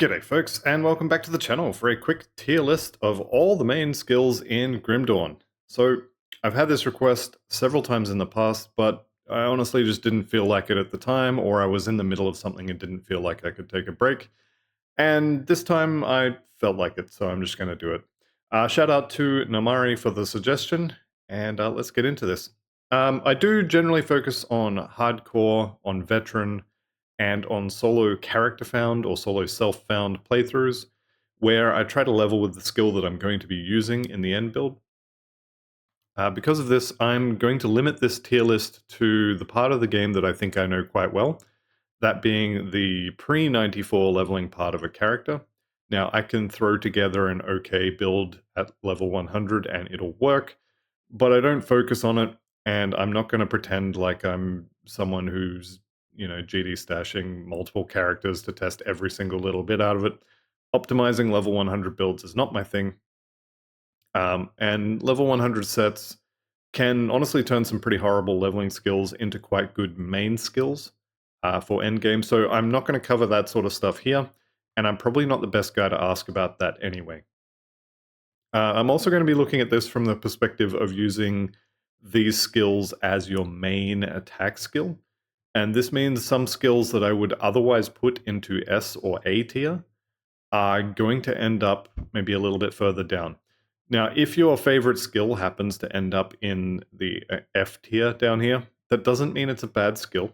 G'day folks, and welcome back to the channel for a quick tier list of all the main skills in Grim Dawn. So, I've had this request several times in the past, but I honestly just didn't feel like it at the time, or I was in the middle of something and didn't feel like I could take a break. And this time I felt like it, so I'm just going to do it. Shout out to Namari for the suggestion, and let's get into this. I do generally focus on hardcore, on veteran, and on solo character found or solo self found playthroughs, where I try to level with the skill that I'm going to be using in the end build. Because of this, I'm going to limit this tier list to the part of the game that I think I know quite well, that being the pre-94 leveling part of a character. Now, I can throw together an okay build at level 100 and it'll work, but I don't focus on it, and I'm not going to pretend like I'm someone who's, GD stashing multiple characters to test every single little bit out of it. Optimizing level 100 builds is not my thing, and level 100 sets can honestly turn some pretty horrible leveling skills into quite good main skills for endgame. So I'm not going to cover that sort of stuff here, and I'm probably not the best guy to ask about that anyway. I'm also going to be looking at this from the perspective of using these skills as your main attack skill. And this means some skills that I would otherwise put into S or A tier are going to end up maybe a little bit further down. Now, if your favorite skill happens to end up in the F tier down here, that doesn't mean it's a bad skill.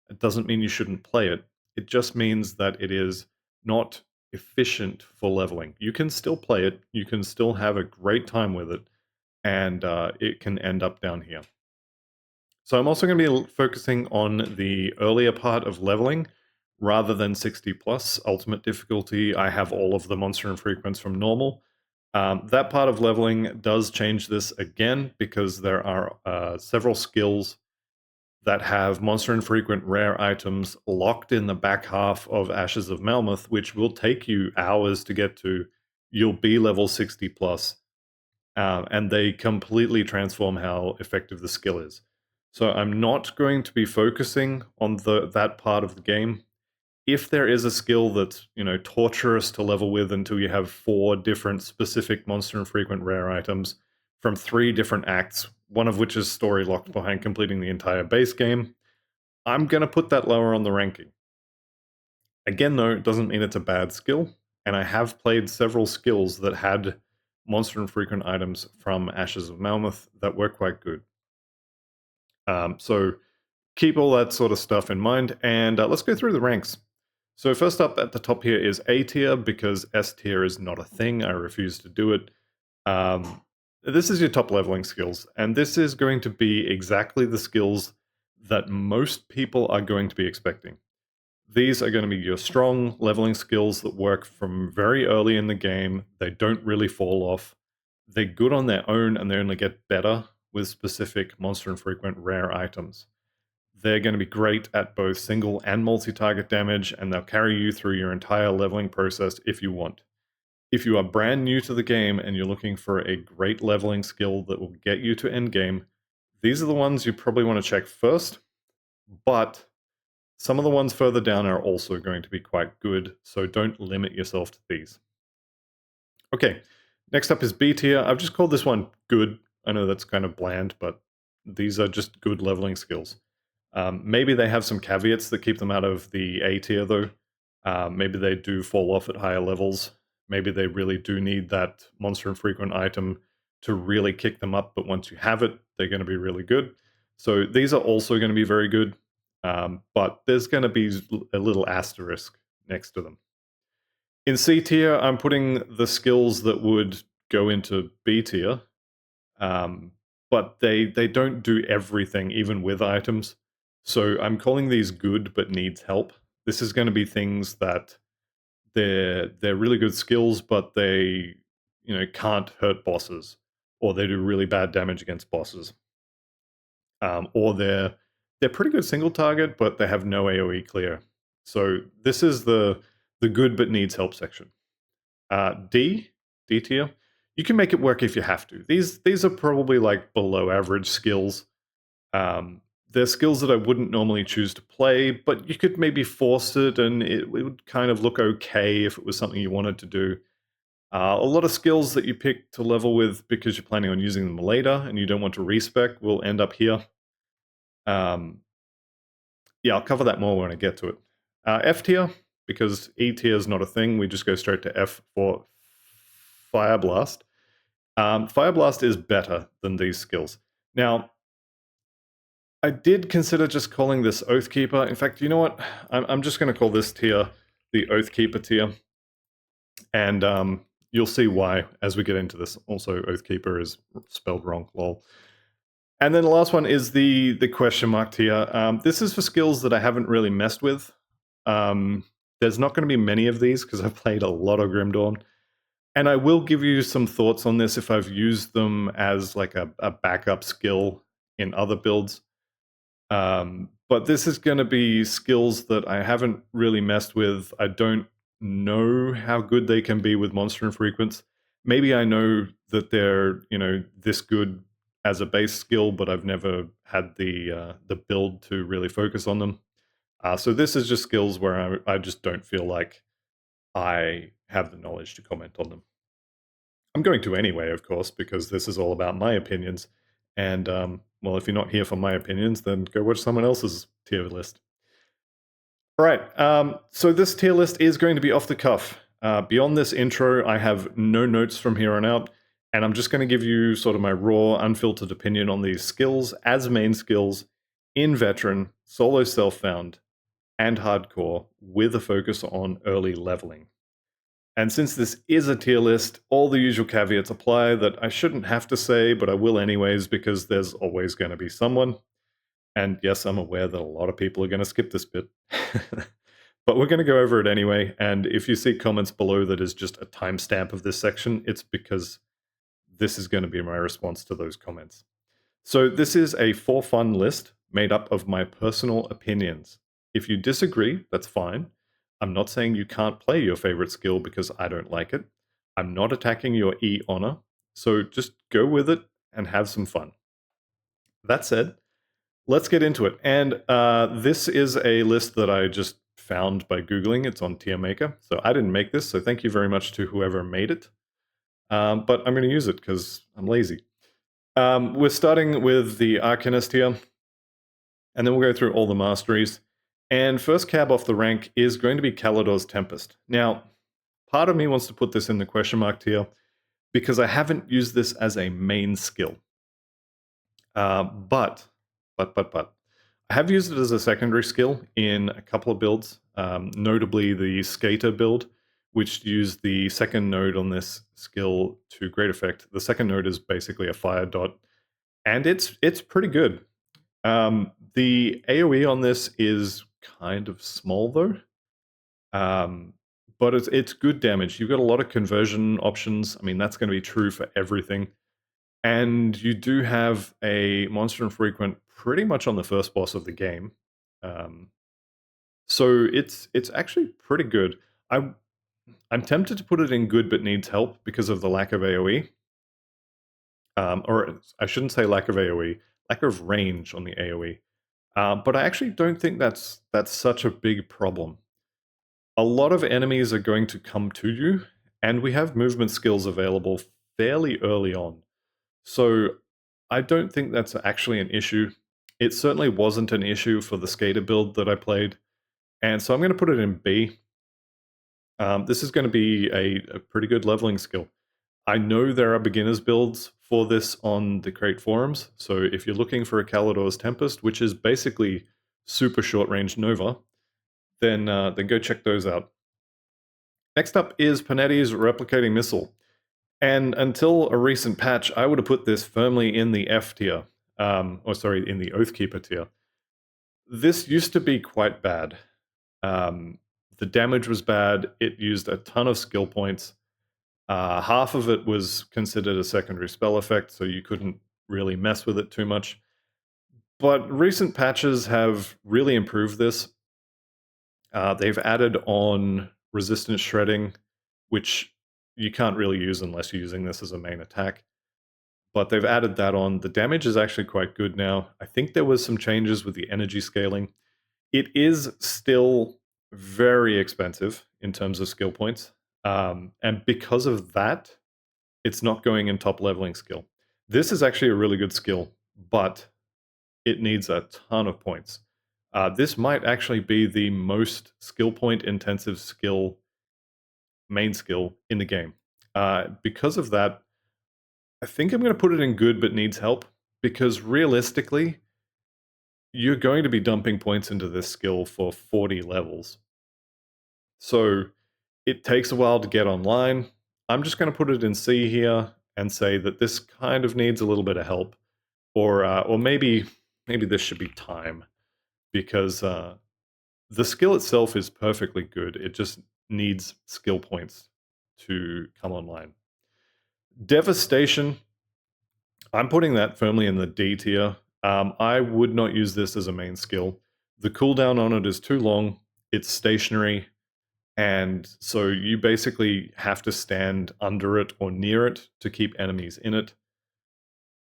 It doesn't mean you shouldn't play it. It just means that it is not efficient for leveling. You can still play it, you can still have a great time with it, and it can end up down here. So I'm also going to be focusing on the earlier part of leveling rather than 60 plus ultimate difficulty. I have all of the monster infrequents from normal. That part of leveling does change this again because there are several skills that have monster infrequent rare items locked in the back half of Ashes of Malmouth, which will take you hours to get to. You'll be level 60 plus, and they completely transform how effective the skill is. So I'm not going to be focusing on that part of the game. If there is a skill that's, torturous to level with until you have 4 different specific monster infrequent rare items from 3 different acts, one of which is story locked behind completing the entire base game, I'm going to put that lower on the ranking. Again, though, it doesn't mean it's a bad skill, and I have played several skills that had monster infrequent items from Ashes of Malmouth that were quite good. So keep all that sort of stuff in mind, and let's go through the ranks. So first up at the top here is A tier, because S tier is not a thing. I refuse to do it. This is your top leveling skills, and this is going to be exactly the skills that most people are going to be expecting. These are going to be your strong leveling skills that work from very early in the game. They don't really fall off. They're good on their own, and they only get better with specific monster infrequent rare items. They're going to be great at both single and multi-target damage, and they'll carry you through your entire leveling process if you want. If you are brand new to the game and you're looking for a great leveling skill that will get you to endgame, these are the ones you probably want to check first, but some of the ones further down are also going to be quite good, so don't limit yourself to these. Okay, next up is B tier. I've just called this one good. I know that's kind of bland, but these are just good leveling skills. Maybe they have some caveats that keep them out of the A tier, though. Maybe they do fall off at higher levels. Maybe they really do need that monster infrequent item to really kick them up, but once you have it, they're going to be really good. So these are also going to be very good, but there's going to be a little asterisk next to them. In C tier, I'm putting the skills that would go into B tier, but they don't do everything, even with items. So I'm calling these good but needs help. This is going to be things that they're really good skills, but they can't hurt bosses, or they do really bad damage against bosses, or they're pretty good single target, but they have no AOE clear. So this is the good but needs help section. D tier. You can make it work if you have to. These are probably like below average skills. they're skills that I wouldn't normally choose to play, but you could maybe force it and it would kind of look okay if it was something you wanted to do. A lot of skills that you pick to level with because you're planning on using them later and you don't want to respec will end up here. Um, yeah, I'll cover that more when I get to it. F tier, because E tier is not a thing, we just go straight to F for Fire Blast. Fire Blast is better than these skills. Now, I did consider just calling this Oathkeeper. In fact, you know what? I'm just going to call this tier the Oathkeeper tier. And you'll see why as we get into this. Also, Oathkeeper is spelled wrong, lol. And then the last one is the question mark tier. This is for skills that I haven't really messed with. There's not going to be many of these because I've played a lot of Grim Dawn. And I will give you some thoughts on this if I've used them as like a backup skill in other builds. But this is going to be skills that I haven't really messed with. I don't know how good they can be with monster infrequents. Maybe I know that they're, this good as a base skill, but I've never had the build to really focus on them. So this is just skills where I just don't feel like I have the knowledge to comment on them. I'm going to anyway, of course, because this is all about my opinions. And, well, if you're not here for my opinions, then go watch someone else's tier list. All right, so this tier list is going to be off the cuff. Beyond this intro, I have no notes from here on out, and I'm just going to give you sort of my raw, unfiltered opinion on these skills as main skills in Veteran, Solo Self-Found, and Hardcore, with a focus on early leveling. And since this is a tier list, all the usual caveats apply that I shouldn't have to say, but I will anyways, because there's always going to be someone. And yes, I'm aware that a lot of people are going to skip this bit. But we're going to go over it anyway, and if you see comments below that is just a timestamp of this section, it's because this is going to be my response to those comments. So this is a for fun list made up of my personal opinions. If you disagree, that's fine. I'm not saying you can't play your favorite skill because I don't like it. I'm not attacking your E honor, so just go with it and have some fun. That said, let's get into it. And this is a list that I just found by Googling. It's on Tier Maker. So I didn't make this, so thank you very much to whoever made it. But I'm going to use it because I'm lazy. We're starting with the Arcanist here, and then we'll go through all the masteries. And first cab off the rank is going to be Calidor's Tempest. Now, part of me wants to put this in the question mark tier because I haven't used this as a main skill. But I have used it as a secondary skill in a couple of builds, notably the Skater build, which used the second node on this skill to great effect. The second node is basically a fire dot, and it's pretty good. The AoE on this is kind of small though, but it's good damage. You've got a lot of conversion options. I mean, that's going to be true for everything. And you do have a monster infrequent pretty much on the first boss of the game. So it's actually pretty good. I'm tempted to put it in good but needs help because of the lack of AoE. Or I shouldn't say lack of AoE, lack of range on the AoE. But I actually don't think that's such a big problem. A lot of enemies are going to come to you, and we have movement skills available fairly early on. So I don't think that's actually an issue. It certainly wasn't an issue for the Skater build that I played. And so I'm going to put it in B. This is going to be a pretty good leveling skill. I know there are beginner's builds for this on the Crate forums. So if you're looking for a Calidor's Tempest, which is basically super short range Nova, then go check those out. Next up is Panetti's Replicating Missile. And until a recent patch, I would have put this firmly in the F tier. In the Oathkeeper tier. This used to be quite bad. The damage was bad. It used a ton of skill points. Half of it was considered a secondary spell effect, so you couldn't really mess with it too much. But recent patches have really improved this. They've added on resistance shredding, which you can't really use unless you're using this as a main attack. but they've added that on. The damage is actually quite good now. I think there was some changes with the energy scaling. It is still very expensive in terms of skill points. And because of that, it's not going in top leveling skill. This is actually a really good skill, but it needs a ton of points. This might actually be the most skill point intensive skill, main skill in the game. Because of that, I think I'm going to put it in good but needs help, because realistically, you're going to be dumping points into this skill for 40 levels. So it takes a while to get online. I'm just going to put it in C here and say that this kind of needs a little bit of help, or maybe this should be time, because the skill itself is perfectly good. It just needs skill points to come online. Devastation, I'm putting that firmly in the D tier. I would not use this as a main skill. The cooldown on it is too long. It's stationary. And so you basically have to stand under it or near it to keep enemies in it.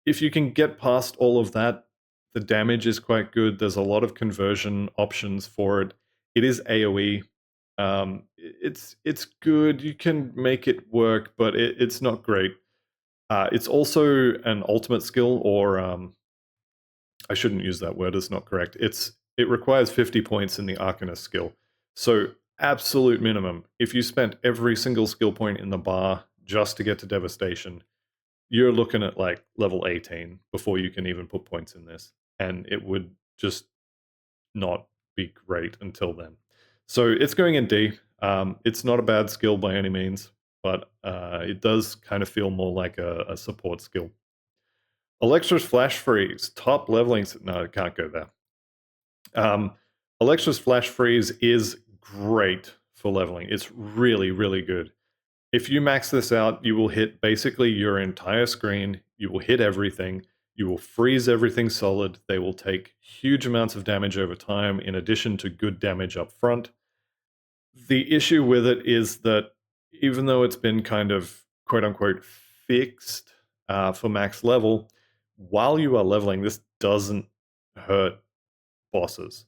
If you can get past all of that, the damage is quite good. There's a lot of conversion options for it. It is AoE. It's good. You can make it work, but it's not great. It's also an ultimate skill, or I shouldn't use that word. It's not correct. It requires 50 points in the Arcanist skill. So absolute minimum. If you spent every single skill point in the bar just to get to Devastation, you're looking at like level 18 before you can even put points in this. And it would just not be great until then. So it's going in D. It's not a bad skill by any means, but it does kind of feel more like a support skill. Electra's Flash Freeze, top leveling. No, it can't go there. Electra's Flash Freeze is great for leveling. It's really, really good. If you max this out, you will hit basically your entire screen. You will hit everything. You will freeze everything solid. They will take huge amounts of damage over time, in addition to good damage up front. The issue with it is that even though it's been kind of quote unquote fixed for max level, while you are leveling, this doesn't hurt bosses.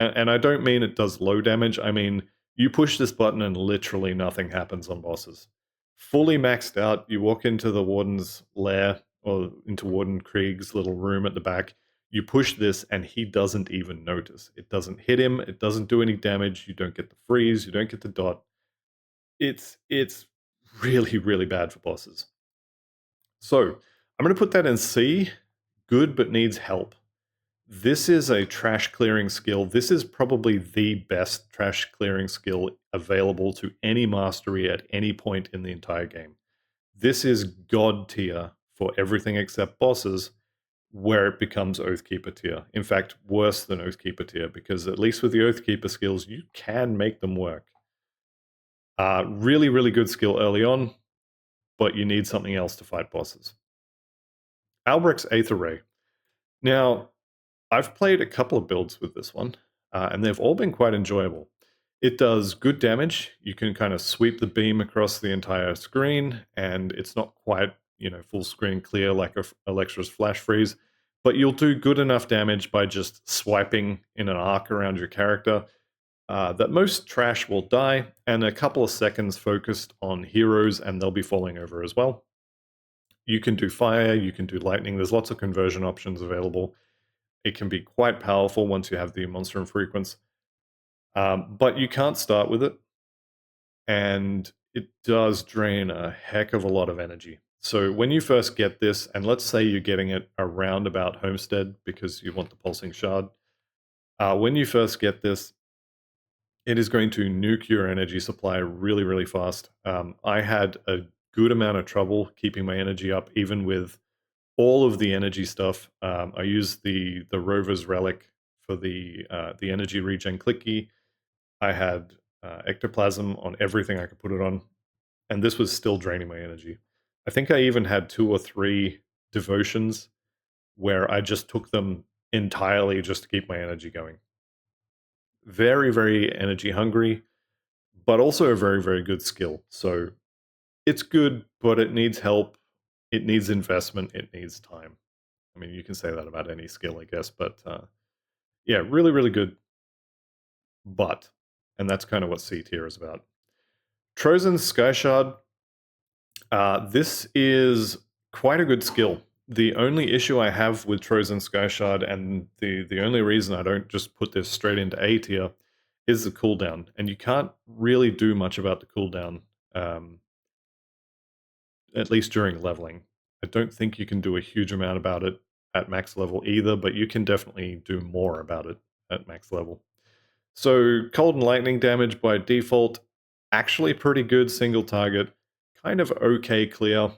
And I don't mean it does low damage. I mean, you push this button and literally nothing happens on bosses. Fully maxed out, you walk into the Warden's lair, or into Warden Krieg's little room at the back. You push this and he doesn't even notice. It doesn't hit him. It doesn't do any damage. You don't get the freeze. You don't get the dot. It's really, really bad for bosses. So I'm going to put that in C. Good, but needs help. This is a trash clearing skill. This is probably the best trash clearing skill available to any mastery at any point in the entire game. This is god tier for everything except bosses, where it becomes Oathkeeper tier. In fact, worse than Oathkeeper tier, because at least with the Oathkeeper skills, you can make them work. Really, really good skill early on, but you need something else to fight bosses. Albrecht's Aether Ray. Now, I've played a couple of builds with this one, and they've all been quite enjoyable. It does good damage. You can kind of sweep the beam across the entire screen, and it's not quite, full screen clear like Electra's Flash Freeze, but you'll do good enough damage by just swiping in an arc around your character that most trash will die, and a couple of seconds focused on heroes, and they'll be falling over as well. You can do fire, you can do lightning. There's lots of conversion options available. It can be quite powerful once you have the monster and frequency. But you can't start with it, and it does drain a heck of a lot of energy. So when you first get this, and let's say you're getting it around about Homestead because you want the Pulsing Shard, when you first get this, it is going to nuke your energy supply really, really fast. I had a good amount of trouble keeping my energy up, even with all of the energy stuff. I used the Rover's Relic for the energy regen clicky. I had ectoplasm on everything I could put it on, and this was still draining my energy. I think I even had 2 or 3 devotions where I just took them entirely just to keep my energy going. Very, very energy hungry, but also a very, very good skill. So it's good, but it needs help. it needs investment, it needs time. I mean, you can say that about any skill, I guess, but yeah, really, really good. But, and that's kind of what C tier is about. Trojan's Skyshard. This is quite a good skill. The only issue I have with Trojan Skyshard, and the only reason I don't just put this straight into A tier, is the cooldown. And you can't really do much about the cooldown, at least during leveling. I don't think you can do a huge amount about it at max level either, but you can definitely do more about it at max level. So cold and lightning damage by default, actually pretty good single target, kind of okay clear.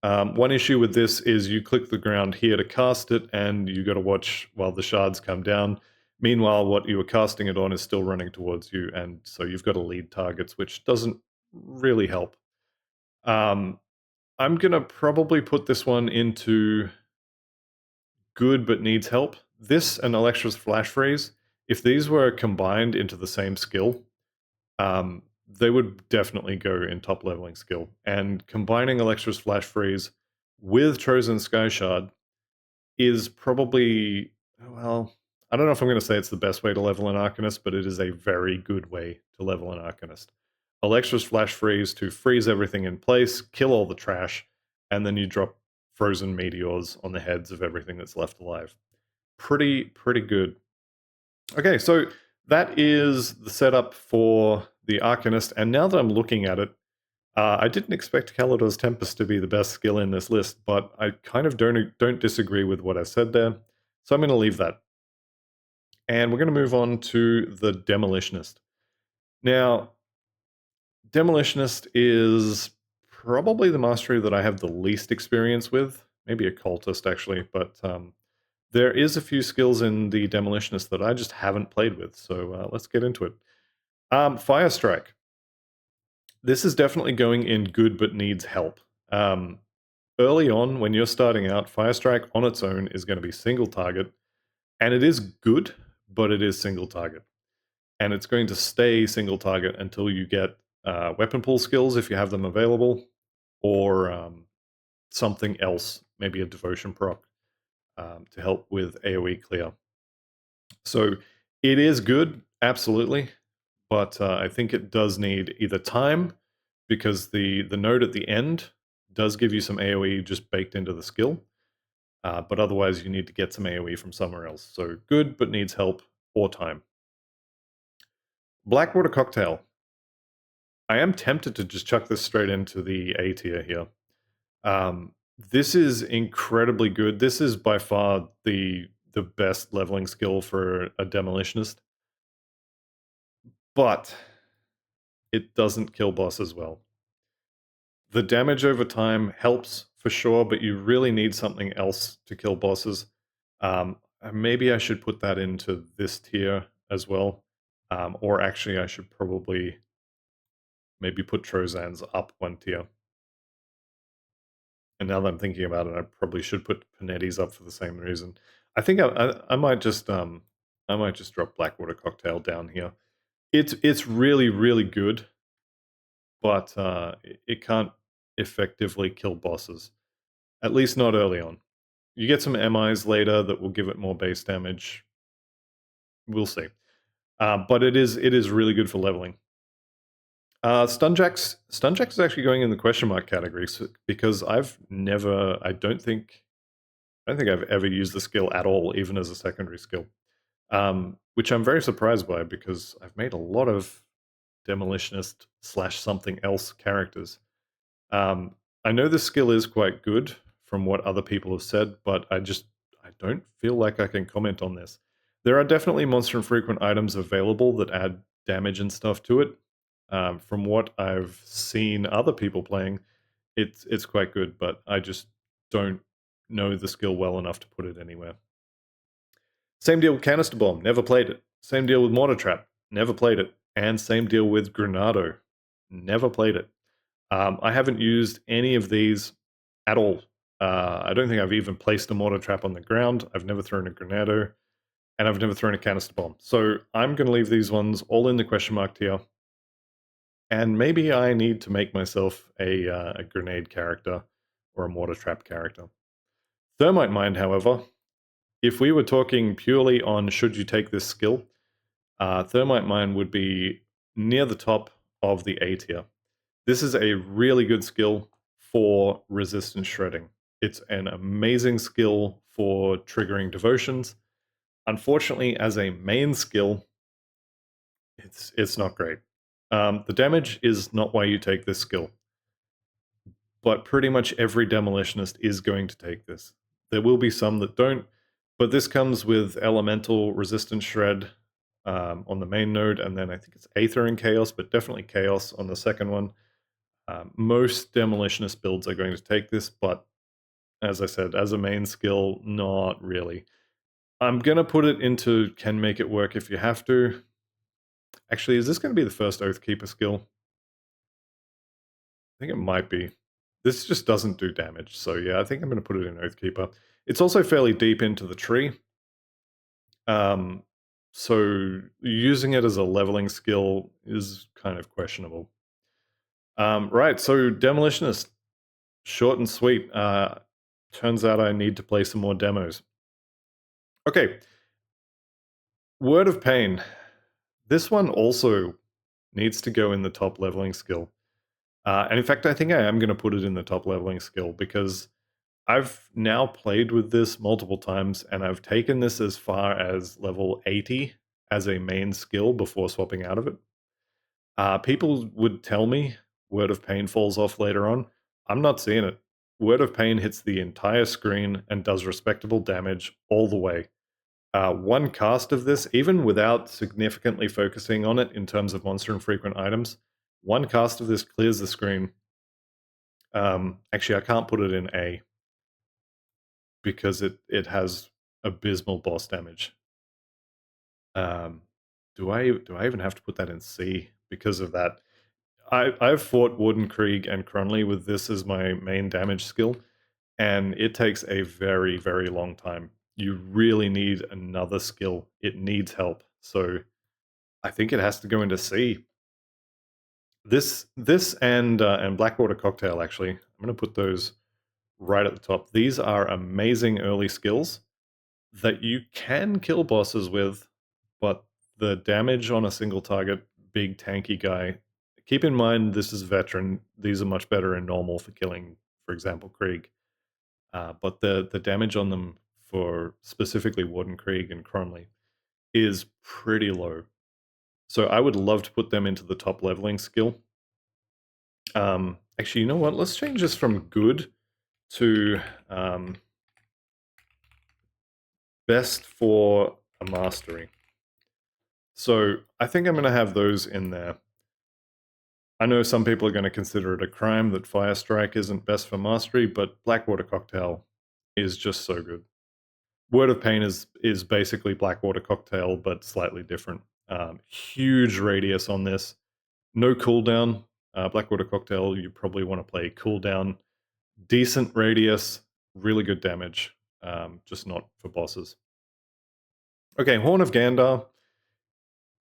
One issue with this is you click the ground here to cast it, and you got to watch while the shards come down. Meanwhile, what you were casting it on is still running towards you, and so you've got to lead targets, which doesn't really help. I'm going to probably put this one into good but needs help. This and Electra's Flash Freeze, if these were combined into the same skill, they would definitely go in top leveling skill. And combining Electra's Flash Freeze with Trojan Skyshard is probably, well, I don't know if I'm going to say it's the best way to level an Arcanist, but it is a very good way to level an Arcanist. Electra's Flash Freeze to freeze everything in place, kill all the trash, and then you drop frozen meteors on the heads of everything that's left alive. Pretty good. Okay, so that is the setup for the Arcanist, and now that I'm looking at it, I didn't expect Kalidor's Tempest to be the best skill in this list, but I kind of don't disagree with what I said there, so I'm going to leave that. And we're going to move on to the Demolitionist. Now, Demolitionist is probably the mastery that I have the least experience with, maybe Occultist actually, but there is a few skills in the Demolitionist that I just haven't played with, so let's get into it. Fire Strike. This is definitely going in good but needs help. Early on, when you're starting out, Fire Strike on its own is going to be single target, and it is good, but it is single target. And it's going to stay single target until you get weapon pool skills, if you have them available, or something else, maybe a devotion proc, to help with AoE clear. So it is good, absolutely, but I think it does need either time, because the node at the end does give you some AoE just baked into the skill, but otherwise you need to get some AoE from somewhere else. So good, but needs help, or time. Blackwater Cocktail. I am tempted to just chuck this straight into the A tier here. This is incredibly good. This is by far the best leveling skill for a Demolitionist, but it doesn't kill bosses well. The damage over time helps for sure, but you really need something else to kill bosses. Maybe I should put that into this tier as well. Or actually, I should probably maybe put Trozan's up one tier. And now that I'm thinking about it, I probably should put Panetti's up for the same reason. I think I might just drop Blackwater Cocktail down here. It's really good, but it can't effectively kill bosses. At least not early on. You get some MIs later that will give it more base damage. We'll see. But it is really good for leveling. Stunjax is actually going in the question mark category, because I don't think I've ever used the skill at all, even as a secondary skill. Which I'm very surprised by, because I've made a lot of Demolitionist / something else characters. I know the skill is quite good from what other people have said, but I don't feel like I can comment on this. There are definitely monster infrequent items available that add damage and stuff to it. From what I've seen other people playing, it's quite good, but I just don't know the skill well enough to put it anywhere. Same deal with Canister Bomb, never played it. Same deal with Mortar Trap, never played it. And same deal with Granado, never played it. I haven't used any of these at all. I don't think I've even placed a Mortar Trap on the ground. I've never thrown a Granado, and I've never thrown a Canister Bomb. So I'm going to leave these ones all in the question mark tier. And maybe I need to make myself a grenade character, or a mortar trap character. Thermite Mind, however, if we were talking purely on should you take this skill, Thermite Mind would be near the top of the A tier. This is a really good skill for resistance shredding. It's an amazing skill for triggering devotions. Unfortunately, as a main skill, it's not great. The damage is not why you take this skill, but pretty much every demolitionist is going to take this. There will be some that don't, but this comes with elemental resistance shred on the main node, and then I think it's Aether and Chaos, but definitely Chaos on the second one. Most demolitionist builds are going to take this, but as I said, as a main skill, not really. I'm going to put it into can make it work if you have to. Actually, is this going to be the first Oathkeeper skill? I think it might be. This just doesn't do damage, so yeah, I think I'm going to put it in Oathkeeper. It's also fairly deep into the tree. So using it as a leveling skill is kind of questionable. Right, so Demolitionist, short and sweet. Turns out I need to play some more demos. Okay, Word of Pain. This one also needs to go in the top leveling skill. And in fact, I think I am going to put it in the top leveling skill because I've now played with this multiple times and I've taken this as far as level 80 as a main skill before swapping out of it. People would tell me Word of Pain falls off later on. I'm not seeing it. Word of Pain hits the entire screen and does respectable damage all the way. One cast of this, even without significantly focusing on it in terms of monster infrequent items, one cast of this clears the screen. Actually, I can't put it in A because it has abysmal boss damage. Do I even have to put that in C because of that? I've fought Wardenkrieg and Cronley with this as my main damage skill, and it takes a very, very long time. You really need another skill. It needs help. So I think it has to go into C. This and Blackwater Cocktail, actually. I'm going to put those right at the top. These are amazing early skills that you can kill bosses with, but the damage on a single target, big tanky guy. Keep in mind, this is veteran. These are much better in normal for killing, for example, Krieg. But the damage on them for specifically Warden Krieg and Cronley is pretty low. So I would love to put them into the top leveling skill. Actually, you know what? Let's change this from good to best for a mastery. So I think I'm going to have those in there. I know some people are going to consider it a crime that Fire Strike isn't best for mastery, but Blackwater Cocktail is just so good. Word of Pain is basically Blackwater Cocktail, but slightly different. Huge radius on this. No cooldown. Blackwater Cocktail, you probably want to play cooldown. Decent radius, really good damage, just not for bosses. Okay, Horn of Gandar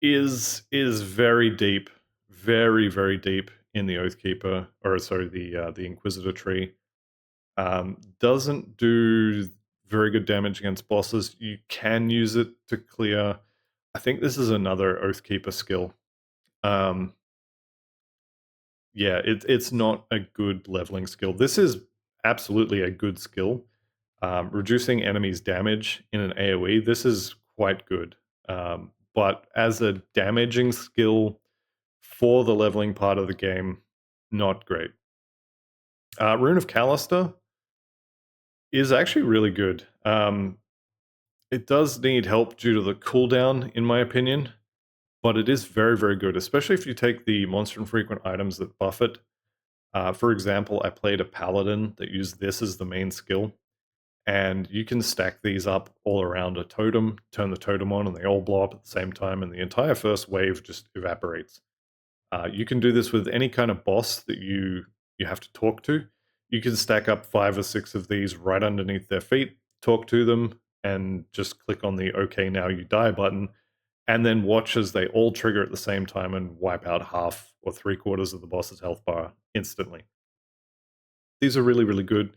is very deep, very, very deep in the Oathkeeper, or sorry, the Inquisitor tree. Doesn't do very good damage against bosses. You can use it to clear. I think this is another Oathkeeper skill. Yeah, it's not a good leveling skill. This is absolutely a good skill. Reducing enemies' damage in an AoE, this is quite good. But as a damaging skill for the leveling part of the game, not great. Rune of Callister is actually really good. It does need help due to the cooldown, in my opinion, but it is very, very good, especially if you take the monster infrequent items that buff it. For example, I played a paladin that used this as the main skill, and you can stack these up all around a totem, turn the totem on, and they all blow up at the same time, and the entire first wave just evaporates. You can do this with any kind of boss that you have to talk to. You can stack up 5 or 6 of these right underneath their feet, talk to them, and just click on the "Okay, now you die" button, and then watch as they all trigger at the same time and wipe out half or 3/4 of the boss's health bar instantly. These are really, really good,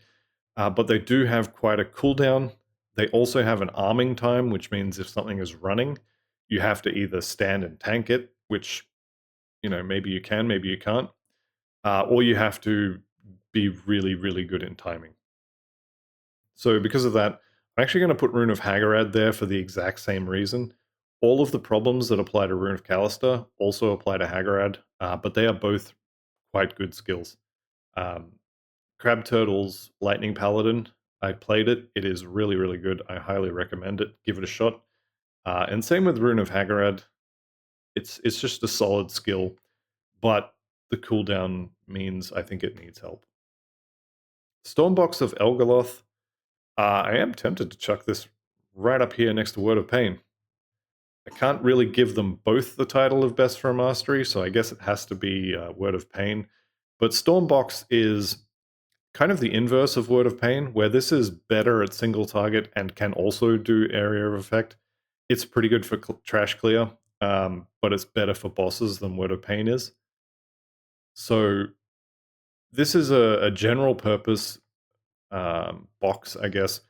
but they do have quite a cooldown. They also have an arming time, which means if something is running, you have to either stand and tank it, which, maybe you can, maybe you can't, or you have to be really, really good in timing. So because of that, I'm actually going to put Rune of Hagarad there for the exact same reason. All of the problems that apply to Rune of Callister also apply to Hagarad, but they are both quite good skills. Um, Crab Turtle's Lightning Paladin, I played it. It is really, really good. I highly recommend it. Give it a shot. And same with Rune of Hagarad. It's just a solid skill, but the cooldown means I think it needs help. Stormbox of Elgaloth. I am tempted to chuck this right up here next to Word of Pain. I can't really give them both the title of Best for Mastery, so I guess it has to be Word of Pain. But Stormbox is kind of the inverse of Word of Pain, where this is better at single target and can also do area of effect. It's pretty good for trash clear, but it's better for bosses than Word of Pain is. So this is a general purpose box, I guess.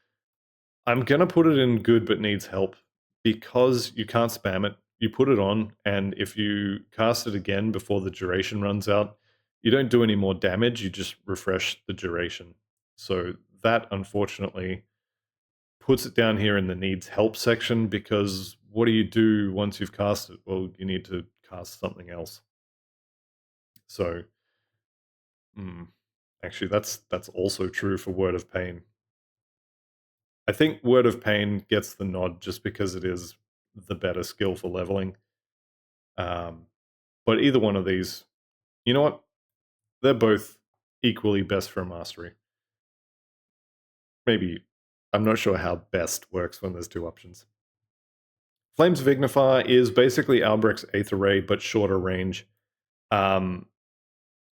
I'm gonna put it in good but needs help because you can't spam it. You put it on, and if you cast it again before the duration runs out, you don't do any more damage, you just refresh the duration. So that unfortunately puts it down here in the needs help section because what do you do once you've cast it? Well, you need to cast something else. So, actually, that's also true for Word of Pain. I think Word of Pain gets the nod just because it is the better skill for leveling. Um, but either one of these, you know what? They're both equally best for mastery. Maybe. I'm not sure how best works when there's two options. Flames of Ignifar is basically Albrecht's Aether Ray, but shorter range. Um,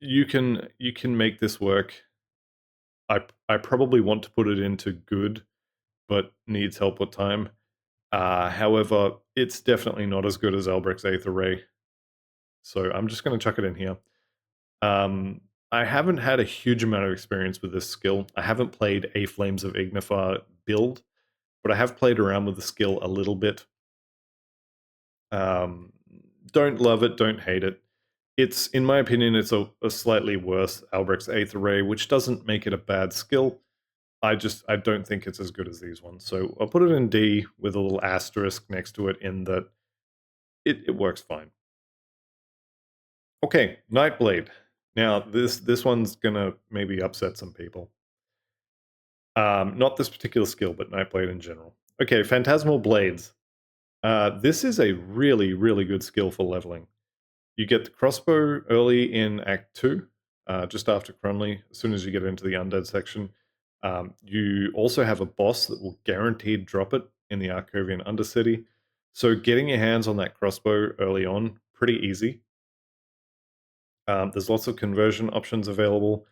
you can make this work. I probably want to put it into good, but needs help with time. However, it's definitely not as good as Albrecht's Aether Ray. So I'm just going to chuck it in here. I haven't had a huge amount of experience with this skill. I haven't played a Flames of Ignifar build, but I have played around with the skill a little bit. Um, don't love it, don't hate it. It's, in my opinion, it's a slightly worse Albrecht's Aether Ray, which doesn't make it a bad skill. I don't think it's as good as these ones. So I'll put it in D with a little asterisk next to it in that it works fine. Okay, Nightblade. Now this one's gonna maybe upset some people. Not this particular skill, but Nightblade in general. Okay, Phantasmal Blades. This is a really, really good skill for leveling. You get the crossbow early in Act 2, just after Crumley, as soon as you get into the Undead section. You also have a boss that will guaranteed drop it in the Arcovian Undercity. So getting your hands on that crossbow early on, pretty easy. There's lots of conversion options available.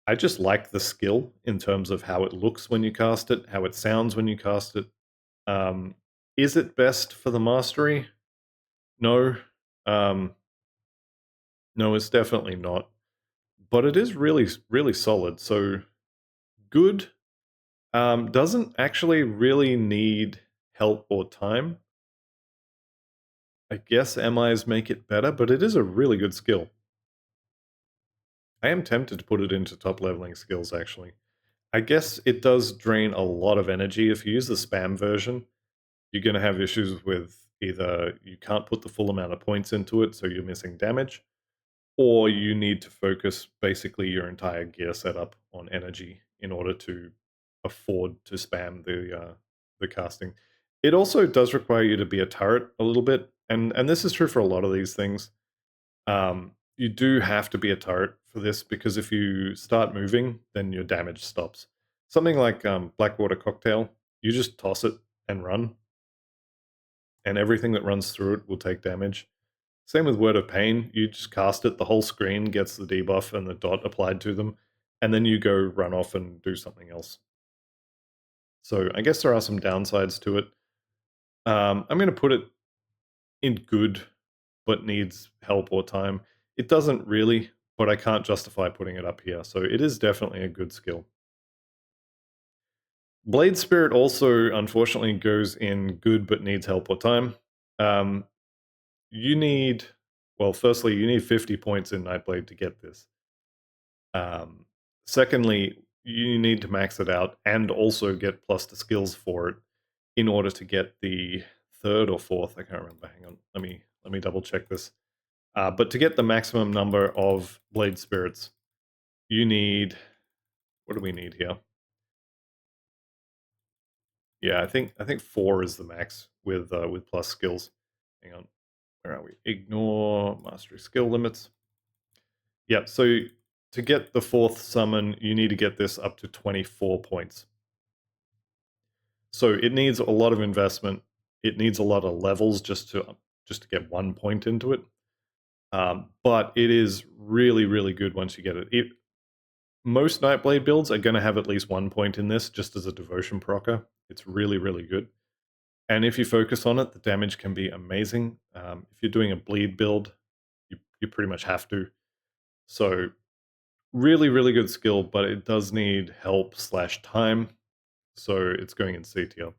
I just like the skill in terms of how it looks when you cast it, how it sounds when you cast it. Is it best for the mastery? No. Um, no, it's definitely not. But it is really, really solid. So good. Doesn't actually really need help or time. I guess MIs make it better, but it is a really good skill. I am tempted to put it into top leveling skills, actually. I guess it does drain a lot of energy. If you use the spam version, you're going to have issues with either you can't put the full amount of points into it, so you're missing damage, or you need to focus basically your entire gear setup on energy in order to afford to spam the casting. It also does require you to be a turret a little bit, and this is true for a lot of these things. You do have to be a turret for this because if you start moving, then your damage stops. Something like Blackwater Cocktail, you just toss it and run, and everything that runs through it will take damage. Same with Word of Pain, you just cast it, the whole screen gets the debuff and the dot applied to them, and then you go run off and do something else. So I guess there are some downsides to it. I'm going to put it in good, but needs help or time. It doesn't really. but I can't justify putting it up here. So it is definitely a good skill. Blade Spirit also, unfortunately, goes in good but needs help or time. Um, you need, well, firstly, you need 50 points in Nightblade to get this. Um, Secondly, you need to max it out and also get plus the skills for it in order to get the third or fourth. I can't remember. Hang on, let me double check this. But to get the maximum number of Blade Spirits, you need, what do we need here? Yeah, I think 4 is the max with plus skills. Hang on, where are we? Ignore mastery skill limits. Yeah, so to get the fourth summon, you need to get this up to 24 points. So it needs a lot of investment. It needs a lot of levels just to get 1 point into it. But it is really, really good once you get it. Most Nightblade builds are going to have at least 1 point in this, just as a devotion procer. It's really, really good. And if you focus on it, the damage can be amazing. If you're doing a bleed build, you pretty much have to. So really, really good skill, but it does need help/time. So it's going in C tier.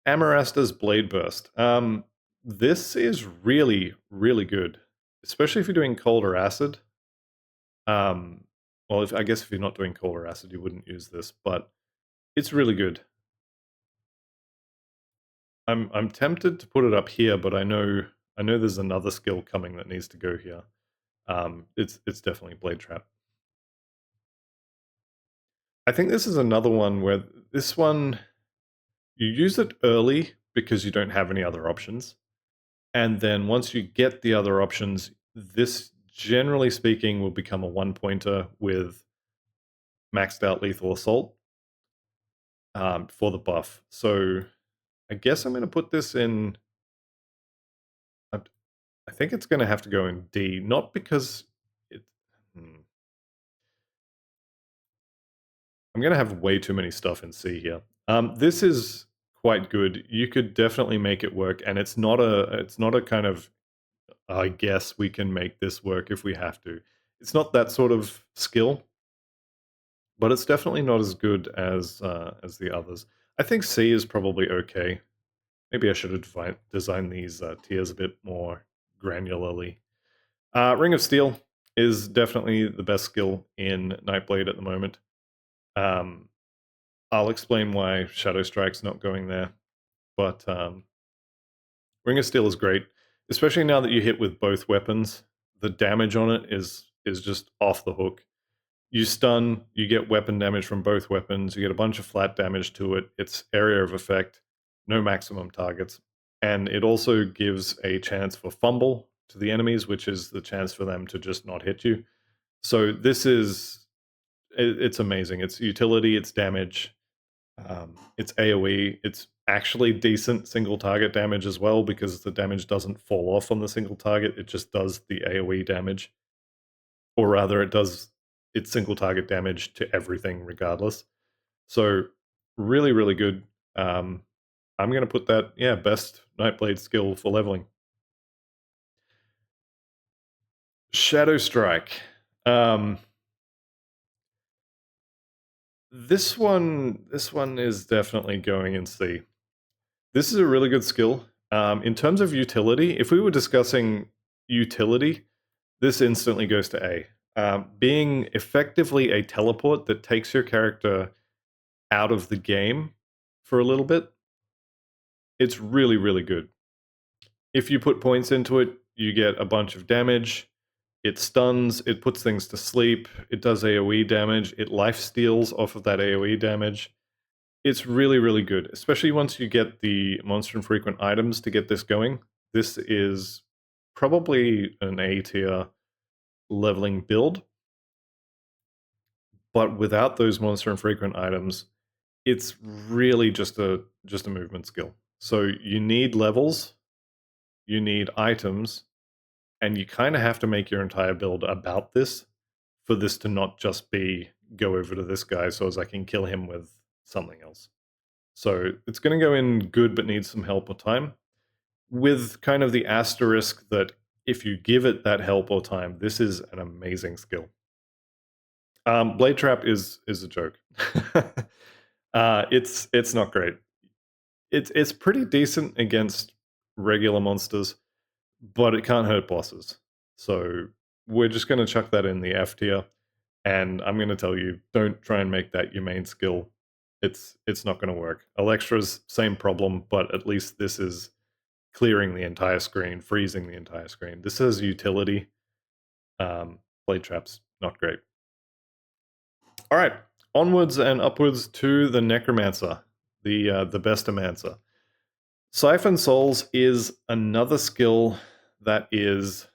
Amarasta's Blade Burst. This is really, really good, especially if you're doing cold or acid. Well, I guess if you're not doing cold or acid, you wouldn't use this, but it's really good. I'm tempted to put it up here, but I know there's another skill coming that needs to go here. It's definitely Blade Trap. I think this is another one where this one you use it early because you don't have any other options. And then once you get the other options, this generally speaking will become a 1-pointer with maxed out lethal assault for the buff. So I guess I'm going to put this in. I think it's going to have to go in D, not because it. I'm going to have way too many stuff in C here. This is quite good. You could definitely make it work, and it's not a kind of, I guess we can make this work if we have to. It's not that sort of skill, but it's definitely not as good as the others. I think C is probably okay. Maybe I should have designed these tiers a bit more granularly. Ring of Steel is definitely the best skill in Nightblade at the moment. I'll explain why Shadow Strike's not going there, but Ring of Steel is great, especially now that you hit with both weapons. The damage on it is just off the hook. You stun, you get weapon damage from both weapons, you get a bunch of flat damage to it. It's area of effect, no maximum targets. And it also gives a chance for fumble to the enemies, which is the chance for them to just not hit you. So this is, it's amazing. It's utility, it's damage, it's AoE. It's actually decent single target damage as well because the damage doesn't fall off on the single target. It just does the AoE damage. Or rather, it does its single target damage to everything regardless. So really, really good. I'm going to put that, yeah, best Nightblade skill for leveling. Shadow Strike. This one is definitely going in C. This is a really good skill. In terms of utility, if we were discussing utility, this instantly goes to A. Being effectively a teleport that takes your character out of the game for a little bit, it's really, really good. If you put points into it, you get a bunch of damage. It stuns, it puts things to sleep, it does AoE damage, it life steals off of that AoE damage. It's really, really good, especially once you get the monster infrequent items to get this going. This is probably an A tier leveling build, but without those monster infrequent items, it's really just a movement skill. So you need levels, you need items, and you kind of have to make your entire build about this for this to not just be go over to this guy so as I can kill him with something else. So it's going to go in good but needs some help or time, with kind of the asterisk that if you give it that help or time, this is an amazing skill. Blade Trap is a joke. It's not great. It's pretty decent against regular monsters, but it can't hurt bosses. So we're just going to chuck that in the F tier, and I'm going to tell you, don't try and make that your main skill. It's not going to work. Electra's same problem, but at least this is clearing the entire screen, freezing the entire screen. This has utility. Blade Trap's not great. All right, onwards and upwards to the Necromancer, the best-omancer. Siphon Souls is another skill that is,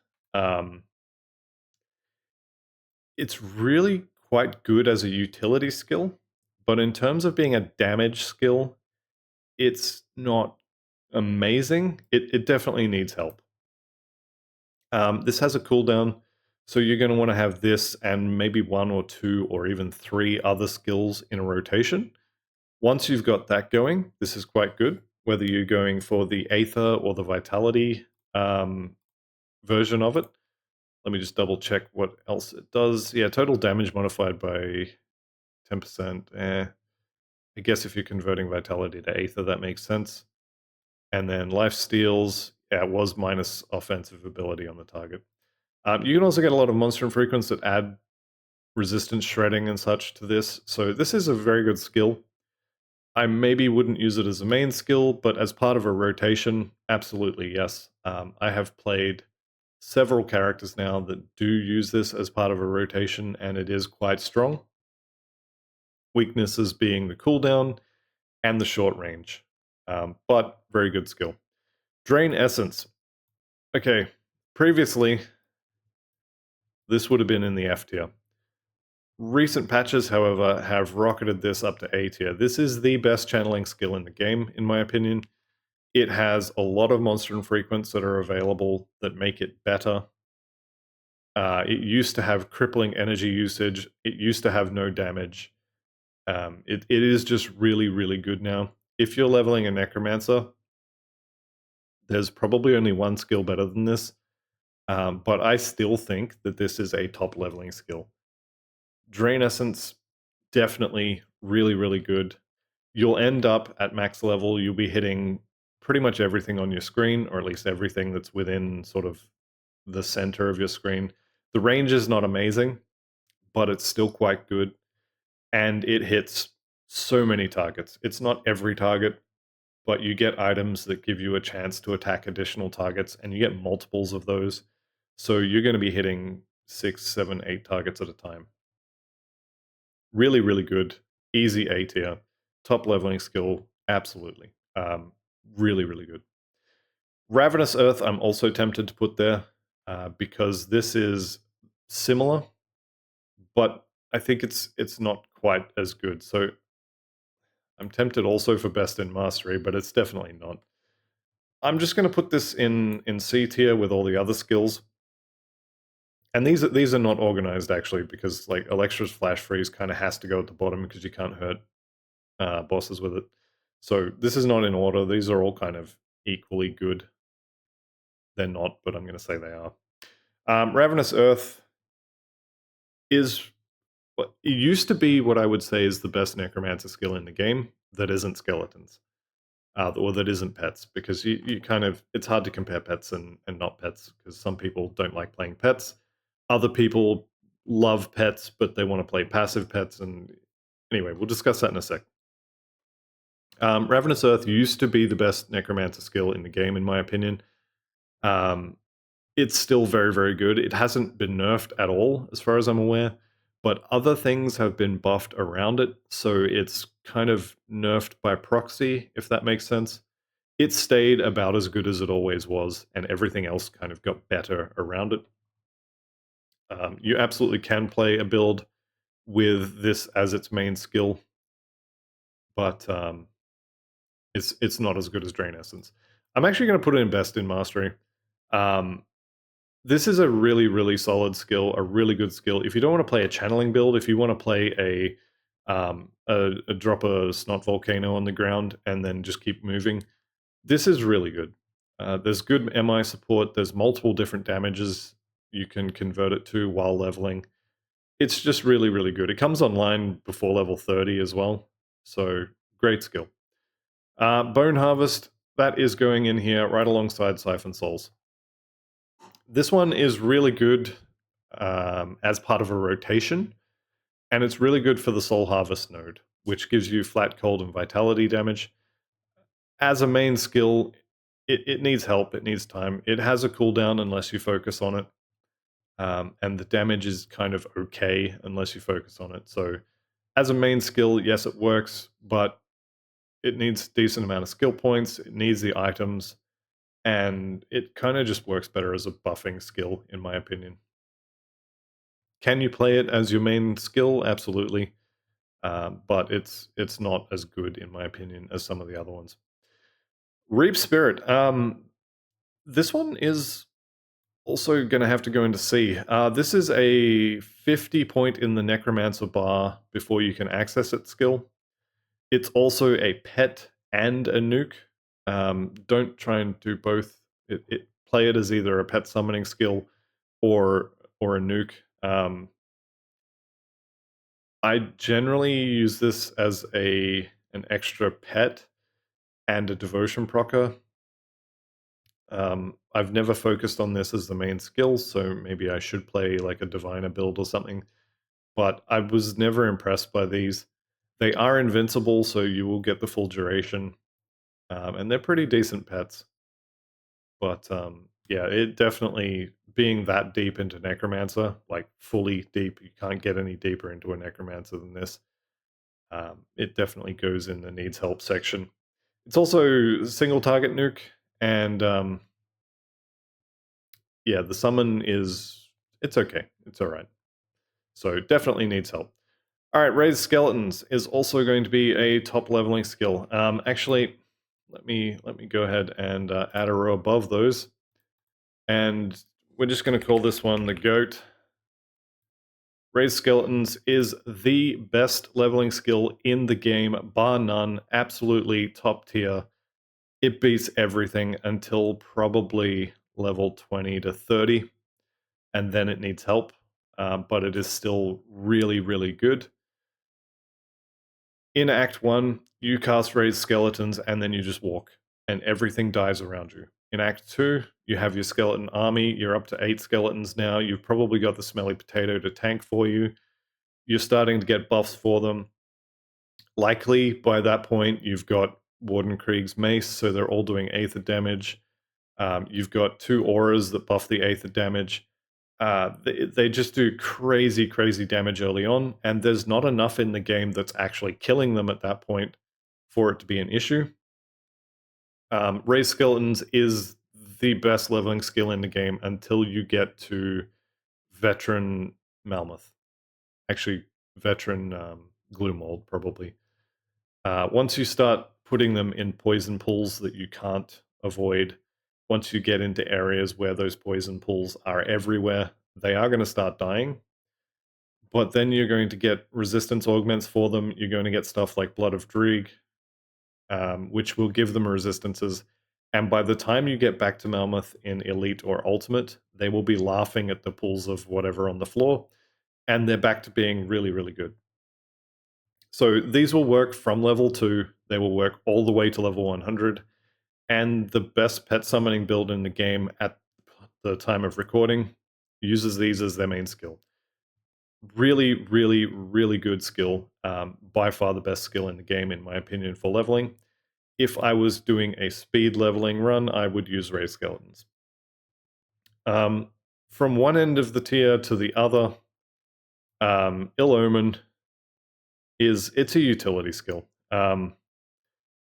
it's really quite good as a utility skill, but in terms of being a damage skill, it's not amazing. It definitely needs help. This has a cooldown, so you're going to want to have this and maybe 1 or 2 or even 3 other skills in a rotation. Once you've got that going, this is quite good, whether you're going for the Aether or the Vitality version of it. Let me just double check what else it does. Yeah, total damage modified by 10%. I guess if you're converting Vitality to Aether, that makes sense. And then life steals, yeah, it was minus offensive ability on the target. You can also get a lot of monster infrequents that add resistance shredding and such to this. So this is a very good skill. I maybe wouldn't use it as a main skill, but as part of a rotation, absolutely, yes. I have played several characters now that do use this as part of a rotation, and it is quite strong. Weaknesses being the cooldown and the short range, but very good skill. Drain Essence. Okay, previously, this would have been in the F tier. Recent patches, however, have rocketed this up to A tier. This is the best channeling skill in the game, in my opinion. It has a lot of monster infrequents that are available that make it better. It used to have crippling energy usage. It used to have no damage. It is just really, really good now. If you're leveling a Necromancer, there's probably only one skill better than this. But I still think that this is a top leveling skill. Drain Essence, definitely really, really good. You'll end up at max level, you'll be hitting pretty much everything on your screen, or at least everything that's within sort of the center of your screen. The range is not amazing, but it's still quite good. And it hits so many targets. It's not every target, but you get items that give you a chance to attack additional targets, and you get multiples of those. So you're going to be hitting 6, 7, 8 targets at a time. Really, really good. Easy A tier. Top leveling skill. Absolutely. Really, really good. Ravenous Earth, I'm also tempted to put there because this is similar, but I think it's not quite as good. So I'm tempted also for Best in Mastery, but it's definitely not. I'm just going to put this in C tier with all the other skills. And these are not organized actually, because like Electra's Flash Freeze kind of has to go at the bottom because you can't hurt bosses with it. So this is not in order. These are all kind of equally good. They're not, but I'm going to say they are. Ravenous Earth is what it used to be. What I would say is the best Necromancer skill in the game that isn't skeletons, or that isn't pets, because you kind of, it's hard to compare pets and not pets, because some people don't like playing pets. Other people love pets, but they want to play passive pets. And anyway, we'll discuss that in a sec. Ravenous Earth used to be the best Necromancer skill in the game, in my opinion. It's still very, very good. It hasn't been nerfed at all, as far as I'm aware, but other things have been buffed around it, so it's kind of nerfed by proxy, if that makes sense. It stayed about as good as it always was, and everything else kind of got better around it. You absolutely can play a build with this as its main skill, but it's not as good as Drain Essence. I'm actually going to put it in Best in Mastery. This is a really, really solid skill, a really good skill. If you don't want to play a channeling build, if you want to play a drop a snot volcano on the ground and then just keep moving, this is really good. There's good MI support. There's multiple different damages you can convert it to while leveling. It's just really, really good. It comes online before level 30 as well. So great skill. Bone Harvest, that is going in here right alongside Siphon Souls. This one is really good as part of a rotation, and it's really good for the Soul Harvest node, which gives you flat, cold, and vitality damage. As a main skill, it needs help, it needs time. It has a cooldown unless you focus on it, and the damage is kind of okay unless you focus on it. So as a main skill, yes, it works, but it needs decent amount of skill points, it needs the items, and it kind of just works better as a buffing skill, in my opinion. Can you play it as your main skill? Absolutely. But it's not as good, in my opinion, as some of the other ones. Reap Spirit. This one is also going to have to go into C. This is a 50 point in the Necromancer bar before you can access its skill. It's also a pet and a nuke. Don't try and do both. Play it as either a pet summoning skill or a nuke. I generally use this as an extra pet and a devotion procer. I've never focused on this as the main skill, so maybe I should play like a diviner build or something. But I was never impressed by these. They are invincible, so you will get the full duration, and they're pretty decent pets. But yeah, it definitely being that deep into Necromancer, like fully deep, you can't get any deeper into a Necromancer than this. It definitely goes in the needs help section. It's also single target nuke, and yeah, the summon it's okay. It's all right. So definitely needs help. All right, raised skeletons is also going to be a top leveling skill. Actually, let me go ahead and add a row above those, and we're just going to call this one the goat. Raised skeletons is the best leveling skill in the game, bar none. Absolutely top tier. It beats everything until probably level 20 to 30, and then it needs help, but it is still really, really good. In Act 1, you cast Raised Skeletons, and then you just walk, and everything dies around you. In Act 2, you have your skeleton army. You're up to 8 skeletons now. You've probably got the Smelly Potato to tank for you. You're starting to get buffs for them. Likely, by that point, you've got Warden Krieg's Mace, so they're all doing Aether damage. You've got 2 auras that buff the Aether damage. They just do crazy, crazy damage early on, and there's not enough in the game that's actually killing them at that point for it to be an issue. Raise Skeletons is the best leveling skill in the game until you get to Veteran Mammoth. Actually, Veteran Glue Mold, probably. Once you start putting them in poison pools that you can't avoid, once you get into areas where those poison pools are everywhere, they are going to start dying. But then you're going to get resistance augments for them. You're going to get stuff like Blood of Drieg, which will give them resistances. And by the time you get back to Malmoth in Elite or Ultimate, they will be laughing at the pools of whatever on the floor, and they're back to being really, really good. So these will work from level 2, they will work all the way to level 100, and the best pet summoning build in the game at the time of recording uses these as their main skill. Really, really, really good skill. By far the best skill in the game, in my opinion, for leveling. If I was doing a speed leveling run, I would use Raised Skeletons. From one end of the tier to the other, Ill Omen it's a utility skill.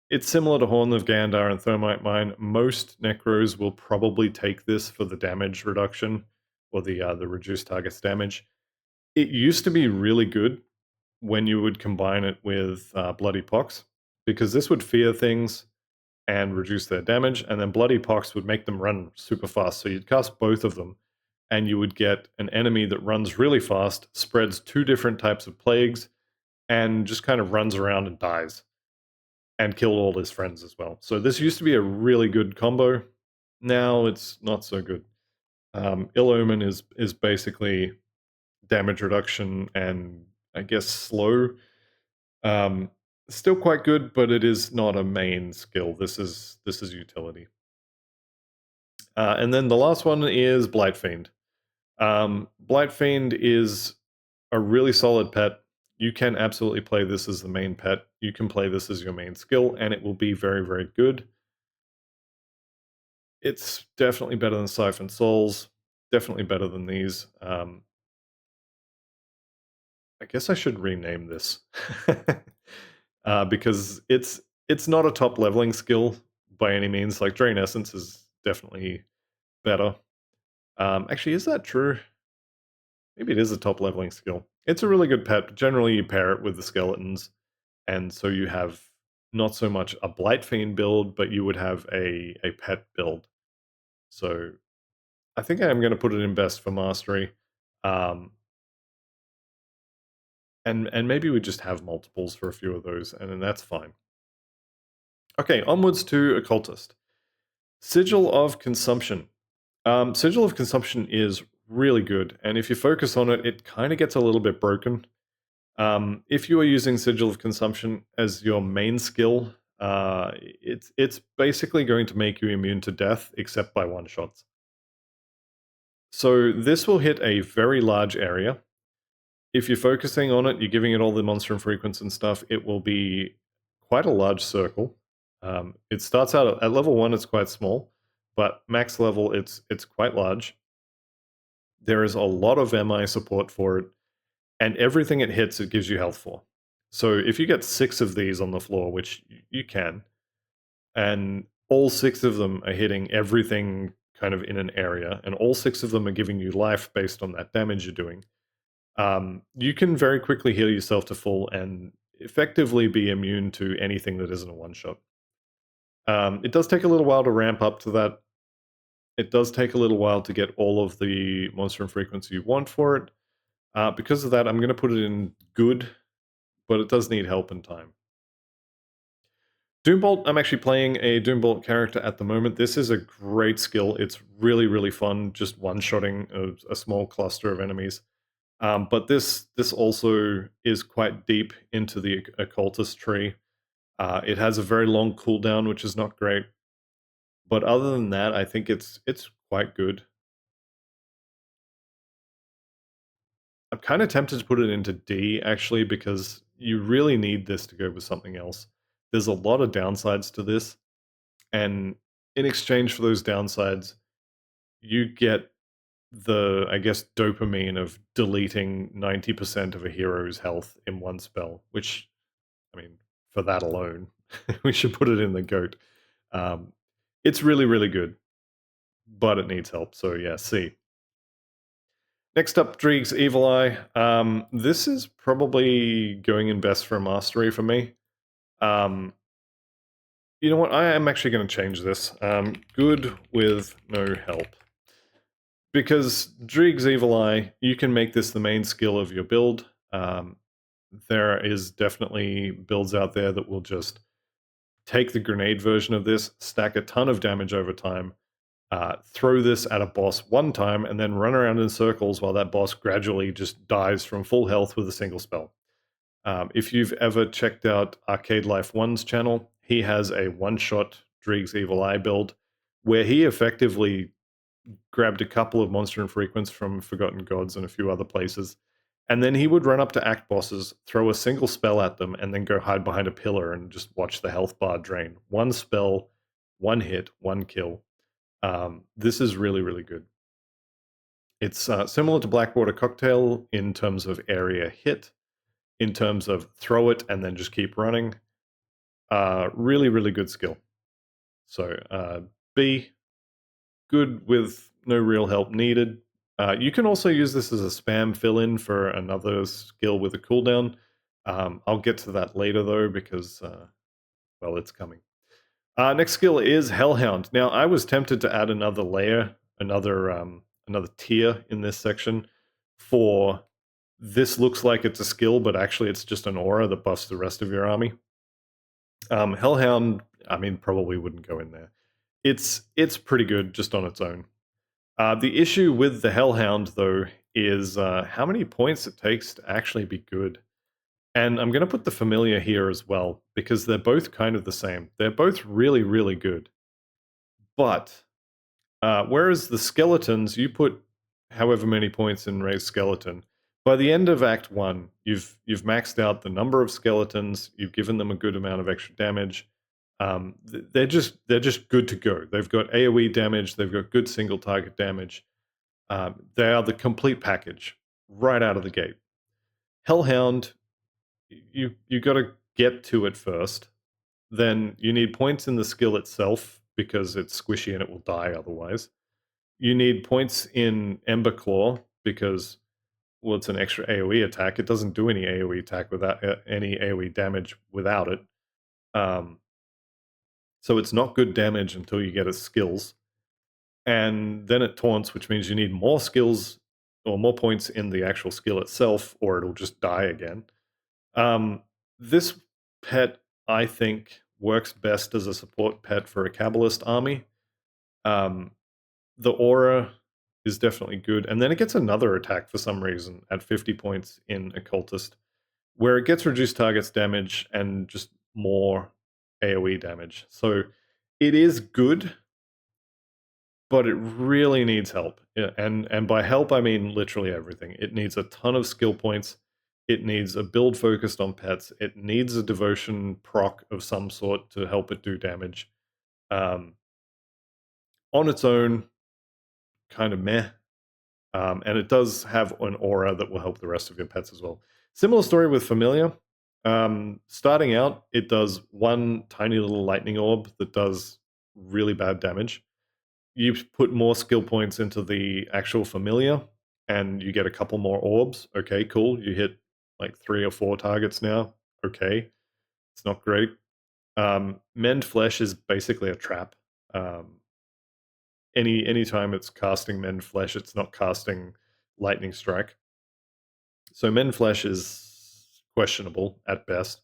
It's similar to Horn of Gandar and Thermite Mine. Most Necros will probably take this for the damage reduction, or the reduced target's damage. It used to be really good when you would combine it with Bloody Pox, because this would fear things and reduce their damage, and then Bloody Pox would make them run super fast. So you'd cast both of them, and you would get an enemy that runs really fast, spreads 2 different types of plagues, and just kind of runs around and dies, and kill all his friends as well. So this used to be a really good combo. Now it's not so good. Ill Omen is basically damage reduction and I guess slow. Um, Still quite good, but it is not a main skill. This is utility. And then the last one is Blight Fiend. Blight Fiend is a really solid pet. You can absolutely play this as the main pet. You can play this as your main skill, and it will be very, very good. It's definitely better than Siphon Souls. Definitely better than these. I guess I should rename this because it's not a top leveling skill by any means. Like Drain Essence is definitely better. Actually, is that true? Maybe it is a top leveling skill. It's a really good pet, but generally you pair it with the skeletons, and so you have not so much a Blight Fiend build, but you would have a pet build. So I think I'm going to put it in best for mastery. Um, and maybe we just have multiples for a few of those, and then that's fine. Okay, onwards to Occultist. Sigil of Consumption. Sigil of Consumption is really good, and if you focus on it, it kind of gets a little bit broken. If you are using Sigil of Consumption as your main skill, it's basically going to make you immune to death, except by one-shots. So this will hit a very large area. If you're focusing on it, you're giving it all the monster and frequency and stuff, it will be quite a large circle. It starts out at level 1, it's quite small, but max level, it's quite large. There is a lot of MI support for it, and everything it hits, it gives you health for. So if you get 6 of these on the floor, which you can, and all 6 of them are hitting everything kind of in an area, and all 6 of them are giving you life based on that damage you're doing, you can very quickly heal yourself to full and effectively be immune to anything that isn't a one-shot. It does take a little while to ramp up to that. It does take a little while to get all of the monster and frequency you want for it. Because of that, I'm going to put it in good, but it does need help and time. Doombolt, I'm actually playing a Doombolt character at the moment. This is a great skill. It's really, really fun, just one-shotting a small cluster of enemies. But this also is quite deep into the occultist tree. It has a very long cooldown, which is not great. But other than that, I think it's quite good. I'm kind of tempted to put it into D actually, because you really need this to go with something else. There's a lot of downsides to this, and in exchange for those downsides, you get the, I guess, dopamine of deleting 90% of a hero's health in one spell, which, I mean, for that alone, we should put it in the GOAT. It's really, really good, but it needs help. So yeah, C. Next up, Dreeg's Evil Eye. This is probably going in best for mastery for me. You know what? I am actually going to change this. Good with no help. Because Dreeg's Evil Eye, you can make this the main skill of your build. There is definitely builds out there that will just take the grenade version of this, stack a ton of damage over time, throw this at a boss one time, and then run around in circles while that boss gradually just dies from full health with a single spell. If you've ever checked out Arcade Life 1's channel, he has a one-shot Dreeg's Evil Eye build where he effectively grabbed a couple of monster and frequents from Forgotten Gods and a few other places, and then he would run up to act bosses, throw a single spell at them, and then go hide behind a pillar and just watch the health bar drain. One spell, one hit, one kill. This is really, really good. It's similar to Blackwater Cocktail in terms of area hit, in terms of throw it and then just keep running. Really, really good skill. So B, good with no real help needed. You can also use this as a spam fill-in for another skill with a cooldown. I'll get to that later though, because, well, it's coming. Next skill is Hellhound. Now, I was tempted to add another layer, another tier in this section for this looks like it's a skill, but actually it's just an aura that buffs the rest of your army. Hellhound, I mean, probably wouldn't go in there. It's pretty good just on its own. The issue with the Hellhound, though, is how many points it takes to actually be good. And I'm going to put the Familiar here as well, because they're both kind of the same. They're both really, really good. But whereas the Skeletons, you put however many points in Raised Skeleton, by the end of Act 1, you've maxed out the number of skeletons, you've given them a good amount of extra damage. They're just good to go. They've got AoE damage, they've got good single target damage. They are the complete package right out of the gate. Hellhound, you got to get to it first. Then you need points in the skill itself because it's squishy and it will die otherwise. You need points in Ember Claw because, well, it's an extra AoE attack. It doesn't do any AoE attack without any AoE damage without it. So it's not good damage until you get its skills. And then it taunts, which means you need more skills or more points in the actual skill itself, or it'll just die again. This pet, I think, works best as a support pet for a Kabbalist army. The aura is definitely good, and then it gets another attack for some reason at 50 points in Occultist, where it gets reduced targets damage and just more AoE damage. So it is good, but it really needs help. Yeah, and by help I mean literally everything. It needs a ton of skill points. It needs a build focused on pets. It needs a devotion proc of some sort to help it do damage. On its own, kind of meh. And it does have an aura that will help the rest of your pets as well. Similar story with Familiar. Starting out, it does one tiny little lightning orb that does really bad damage. You put more skill points into the actual Familiar, and you get a couple more orbs. Okay, cool. You hit like 3 or 4 targets now. Okay, it's not great. Mend Flesh is basically a trap. Anytime it's casting Mend Flesh, it's not casting Lightning Strike. So Mend Flesh is questionable at best.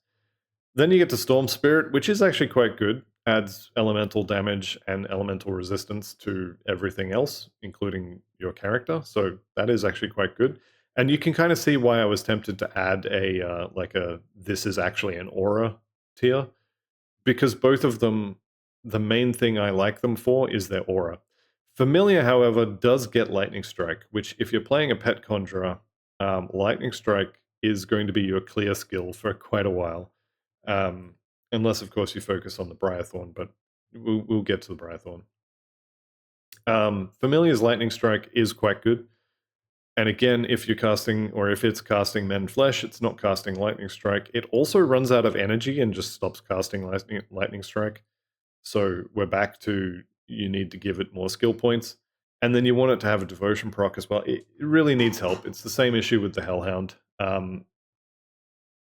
Then you get to Storm Spirit, which is actually quite good. Adds elemental damage and elemental resistance to everything else, including your character. So that is actually quite good. And you can kind of see why I was tempted to add a this is actually an aura tier, because both of them, the main thing I like them for is their aura. Familiar, however, does get Lightning Strike, which if you're playing a pet conjurer, Lightning Strike is going to be your clear skill for quite a while. Unless, of course, you focus on the Briarthorn, but we'll get to the Briarthorn. Familiar's Lightning Strike is quite good. And again, if you're casting, or if it's casting Mend Flesh, it's not casting Lightning Strike. It also runs out of energy and just stops casting Lightning Strike. So we're back to you need to give it more skill points. And then you want it to have a devotion proc as well. It really needs help. It's the same issue with the Hellhound.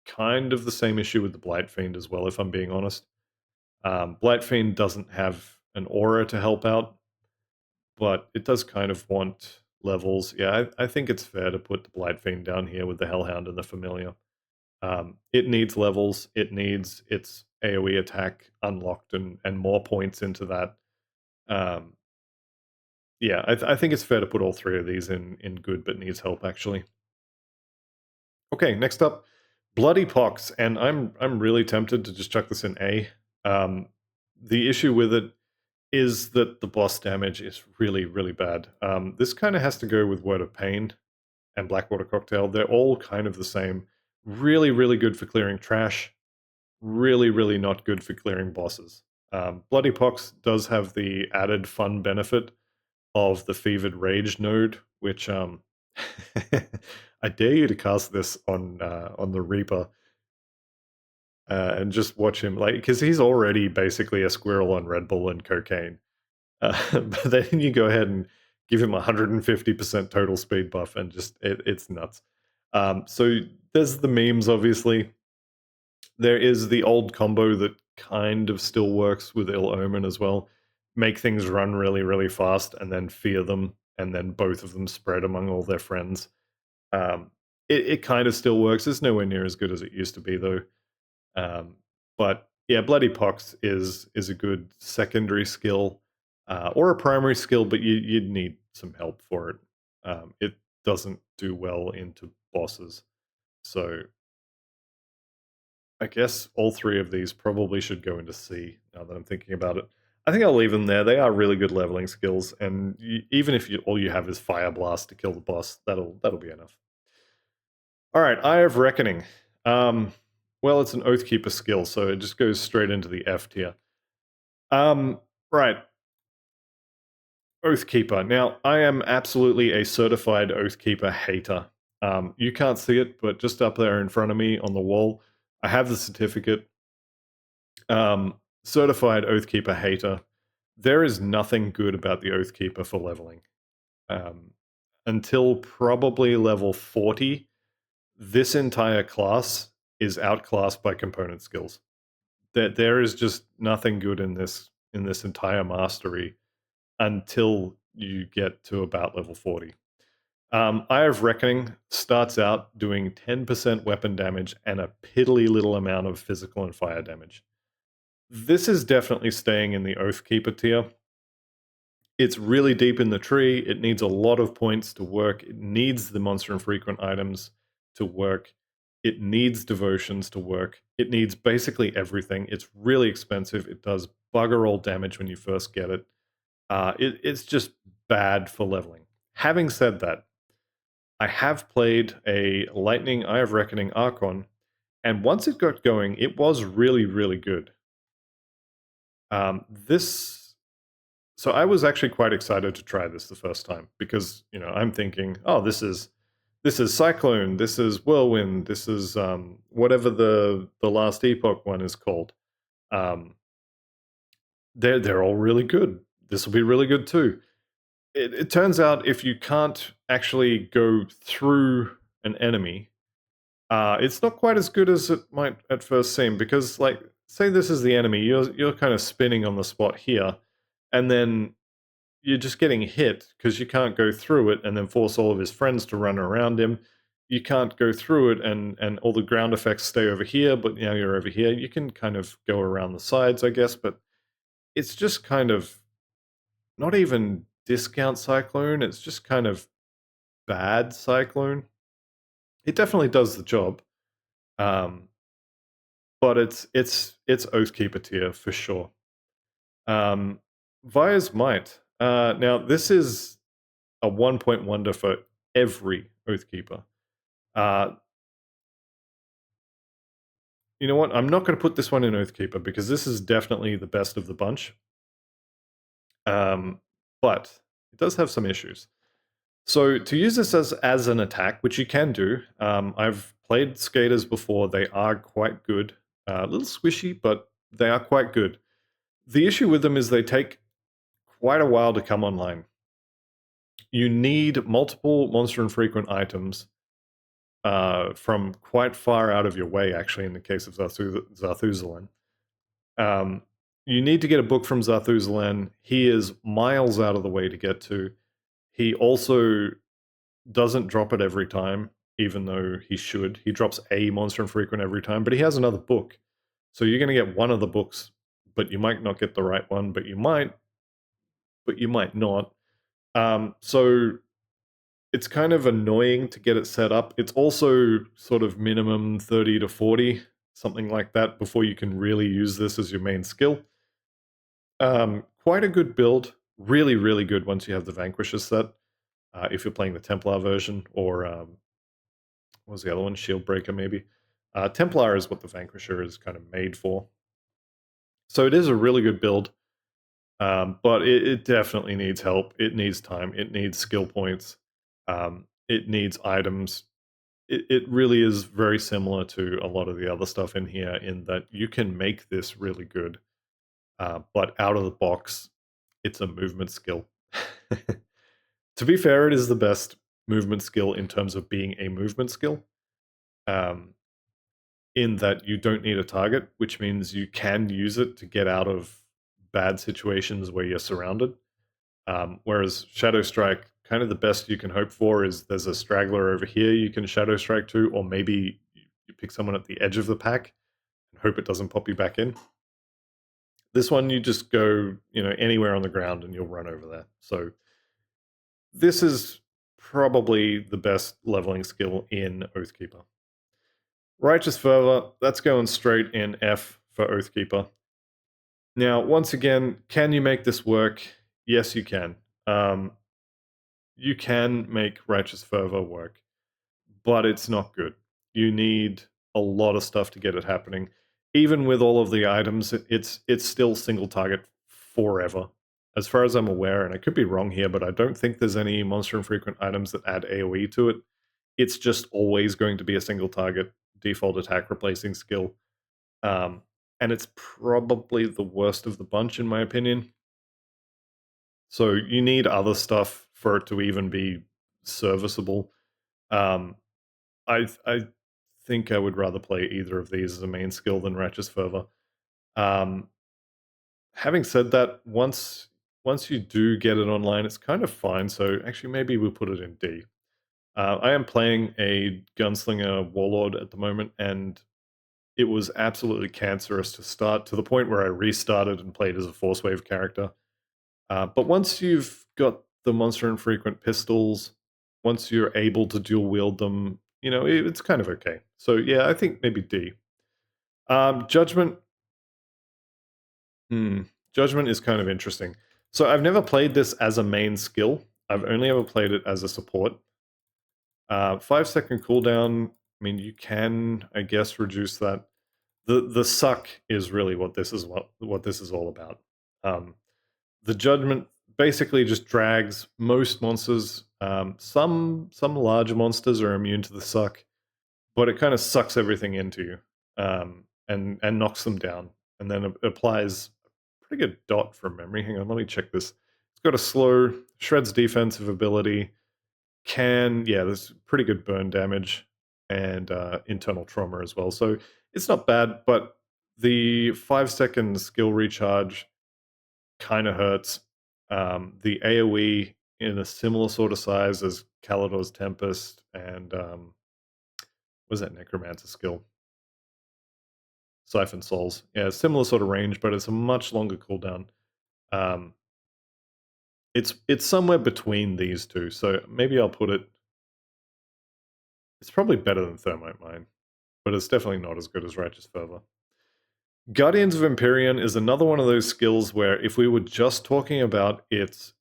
Kind of the same issue with the Blight Fiend as well, if I'm being honest. Blight Fiend doesn't have an aura to help out, but it does kind of want levels. Yeah, I think it's fair to put the Blight Fiend down here with the Hellhound and the Familiar. It needs levels. It needs its AoE attack unlocked and more points into that. Yeah, I think it's fair to put all three of these in good, but needs help actually. Okay, next up, Bloody Pox, and I'm really tempted to just chuck this in A. The issue with it is that the boss damage is really, really bad. This kind of has to go with Word of Pain and Blackwater Cocktail. They're all kind of the same. Really, really good for clearing trash. Really, really not good for clearing bosses. Bloody Pox does have the added fun benefit of the Fevered Rage node, which I dare you to cast this on the Reaper and just watch him, like, because he's already basically a squirrel on Red Bull and cocaine. But then you go ahead and give him 150% total speed buff, and just it's nuts. So there's the memes, obviously. There is the old combo that kind of still works with Ill Omen as well. Make things run really, really fast and then fear them, and then both of them spread among all their friends. It kind of still works. It's nowhere near as good as it used to be, though. But yeah, Bloody Pox is a good secondary skill. or a primary skill, but you'd need some help for it. It doesn't do well into bosses. So I guess all three of these probably should go into C now that I'm thinking about it. I think I'll leave them there. They are really good leveling skills, and even if all you have is Fire Blast to kill the boss, that'll be enough. All right, Eye of Reckoning. Well, it's an Oathkeeper skill, so it just goes straight into the F tier. Right, Oathkeeper. Now, I am absolutely a certified Oathkeeper hater. You can't see it, but just up there in front of me on the wall, I have the certificate. Certified Oathkeeper hater. There is nothing good about the Oathkeeper for leveling. Until probably level 40, this entire class is outclassed by component skills. There is just nothing good in this entire mastery until you get to about level 40. Eye of Reckoning starts out doing 10% weapon damage and a piddly little amount of physical and fire damage. This is definitely staying in the Oathkeeper tier. It's really deep in the tree. It needs a lot of points to work. It needs the monster infrequent items to work. It needs devotions to work. It needs basically everything. It's really expensive. It does bugger all damage when you first get it. It's just bad for leveling. Having said that, I have played a Lightning Eye of Reckoning Archon, and once it got going, it was really, really good. So I was actually quite excited to try this the first time because I'm thinking, oh, this is Cyclone, this is Whirlwind, this is whatever the last Epoch one is called. They're all really good. This will be really good too. It turns out if you can't actually go through an enemy, it's not quite as good as it might at first seem because, like, say this is the enemy, you're kind of spinning on the spot here, and then you're just getting hit because you can't go through it and then force all of his friends to run around him. You can't go through it and all the ground effects stay over here, but now you're over here. You can kind of go around the sides, I guess, but it's just kind of not even discount Cyclone. It's just kind of bad Cyclone. It definitely does the job. But it's Oathkeeper tier for sure. Vire's Might. Now, this is a 1-point wonder for every Oathkeeper. You know what? I'm not going to put this one in Oathkeeper because this is definitely the best of the bunch. But it does have some issues. So to use this as an attack, which you can do, I've played skaters before. They are quite good. A little squishy, but they are quite good. The issue with them is they take quite a while to come online. You need multiple monster infrequent items from quite far out of your way, actually, in the case of Zarthuzalan. You need to get a book from Zarthuzalan. He is miles out of the way to get to. He also doesn't drop it every time, even though he should. He drops a monster infrequent every time, but he has another book. So you're going to get one of the books, but you might not get the right one, but you might not. So it's kind of annoying to get it set up. It's also sort of minimum 30 to 40, something like that, before you can really use this as your main skill. Quite a good build. Really, really good once you have the Vanquisher set. If you're playing the Templar version, or what was the other one? Shieldbreaker, maybe. Templar is what the Vanquisher is kind of made for. So it is a really good build, but it definitely needs help. It needs time. It needs skill points. It needs items. It really is very similar to a lot of the other stuff in here in that you can make this really good, but out of the box, it's a movement skill. To be fair, it is the best movement skill in terms of being a movement skill, in that you don't need a target, which means you can use it to get out of bad situations where you're surrounded. Whereas Shadow Strike, kind of the best you can hope for is there's a straggler over here you can Shadow Strike to, or maybe you pick someone at the edge of the pack and hope it doesn't pop you back in. This one, you just go, anywhere on the ground and you'll run over there. So this is probably the best leveling skill in Oathkeeper. Righteous Fervor, that's going straight in F for Oathkeeper. Now, once again, can you make this work? Yes, you can. You can make Righteous Fervor work, but it's not good. You need a lot of stuff to get it happening. Even with all of the items, it's still single target forever. As far as I'm aware, and I could be wrong here, but I don't think there's any monster infrequent items that add AoE to it. It's just always going to be a single target default attack replacing skill. And it's probably the worst of the bunch, in my opinion. So you need other stuff for it to even be serviceable. Um, I think I would rather play either of these as a main skill than Righteous Fervor. Um, Having said that, once you do get it online, it's kind of fine. So actually, maybe we'll put it in D. I am playing a Gunslinger Warlord at the moment, and it was absolutely cancerous to start, to the point where I restarted and played as a Force Wave character. But once you've got the monster infrequent pistols, once you're able to dual wield them, it's kind of okay. So yeah, I think maybe D. Judgment. Judgment is kind of interesting. So I've never played this as a main skill. I've only ever played it as a support. 5-second cooldown. I mean, you can, I guess, reduce that. The suck is really what this is what this is all about. The judgment basically just drags most monsters. Some larger monsters are immune to the suck, but it kind of sucks everything into you, and knocks them down, and then it applies a pretty good dot from memory. Hang on, let me check this. It's got a slow, shreds defensive ability. There's pretty good burn damage and internal trauma as well. So it's not bad, but the 5-second skill recharge kind of hurts. The AoE in a similar sort of size as Kalidor's Tempest and was that Necromancer skill? Siphon Souls. Yeah, similar sort of range, but it's a much longer cooldown. Um, it's somewhere between these two, so maybe I'll put it. It's probably better than Thermite Mine, but it's definitely not as good as Righteous Fervor. Guardians of Empyrean is another one of those skills where if we were just talking about its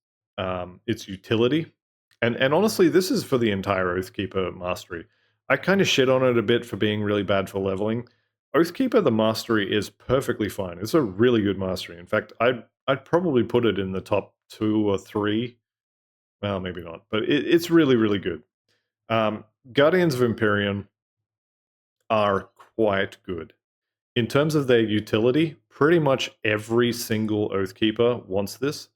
utility, and honestly, this is for the entire Oathkeeper mastery. I kind of shit on it a bit for being really bad for leveling. Oathkeeper, the mastery is perfectly fine. It's a really good mastery. In fact, I'd probably put it in the top 2 or 3. Well, maybe not, but it's really, really good. Guardians of Empyrean are quite good. In terms of their utility, pretty much every single Oathkeeper wants this.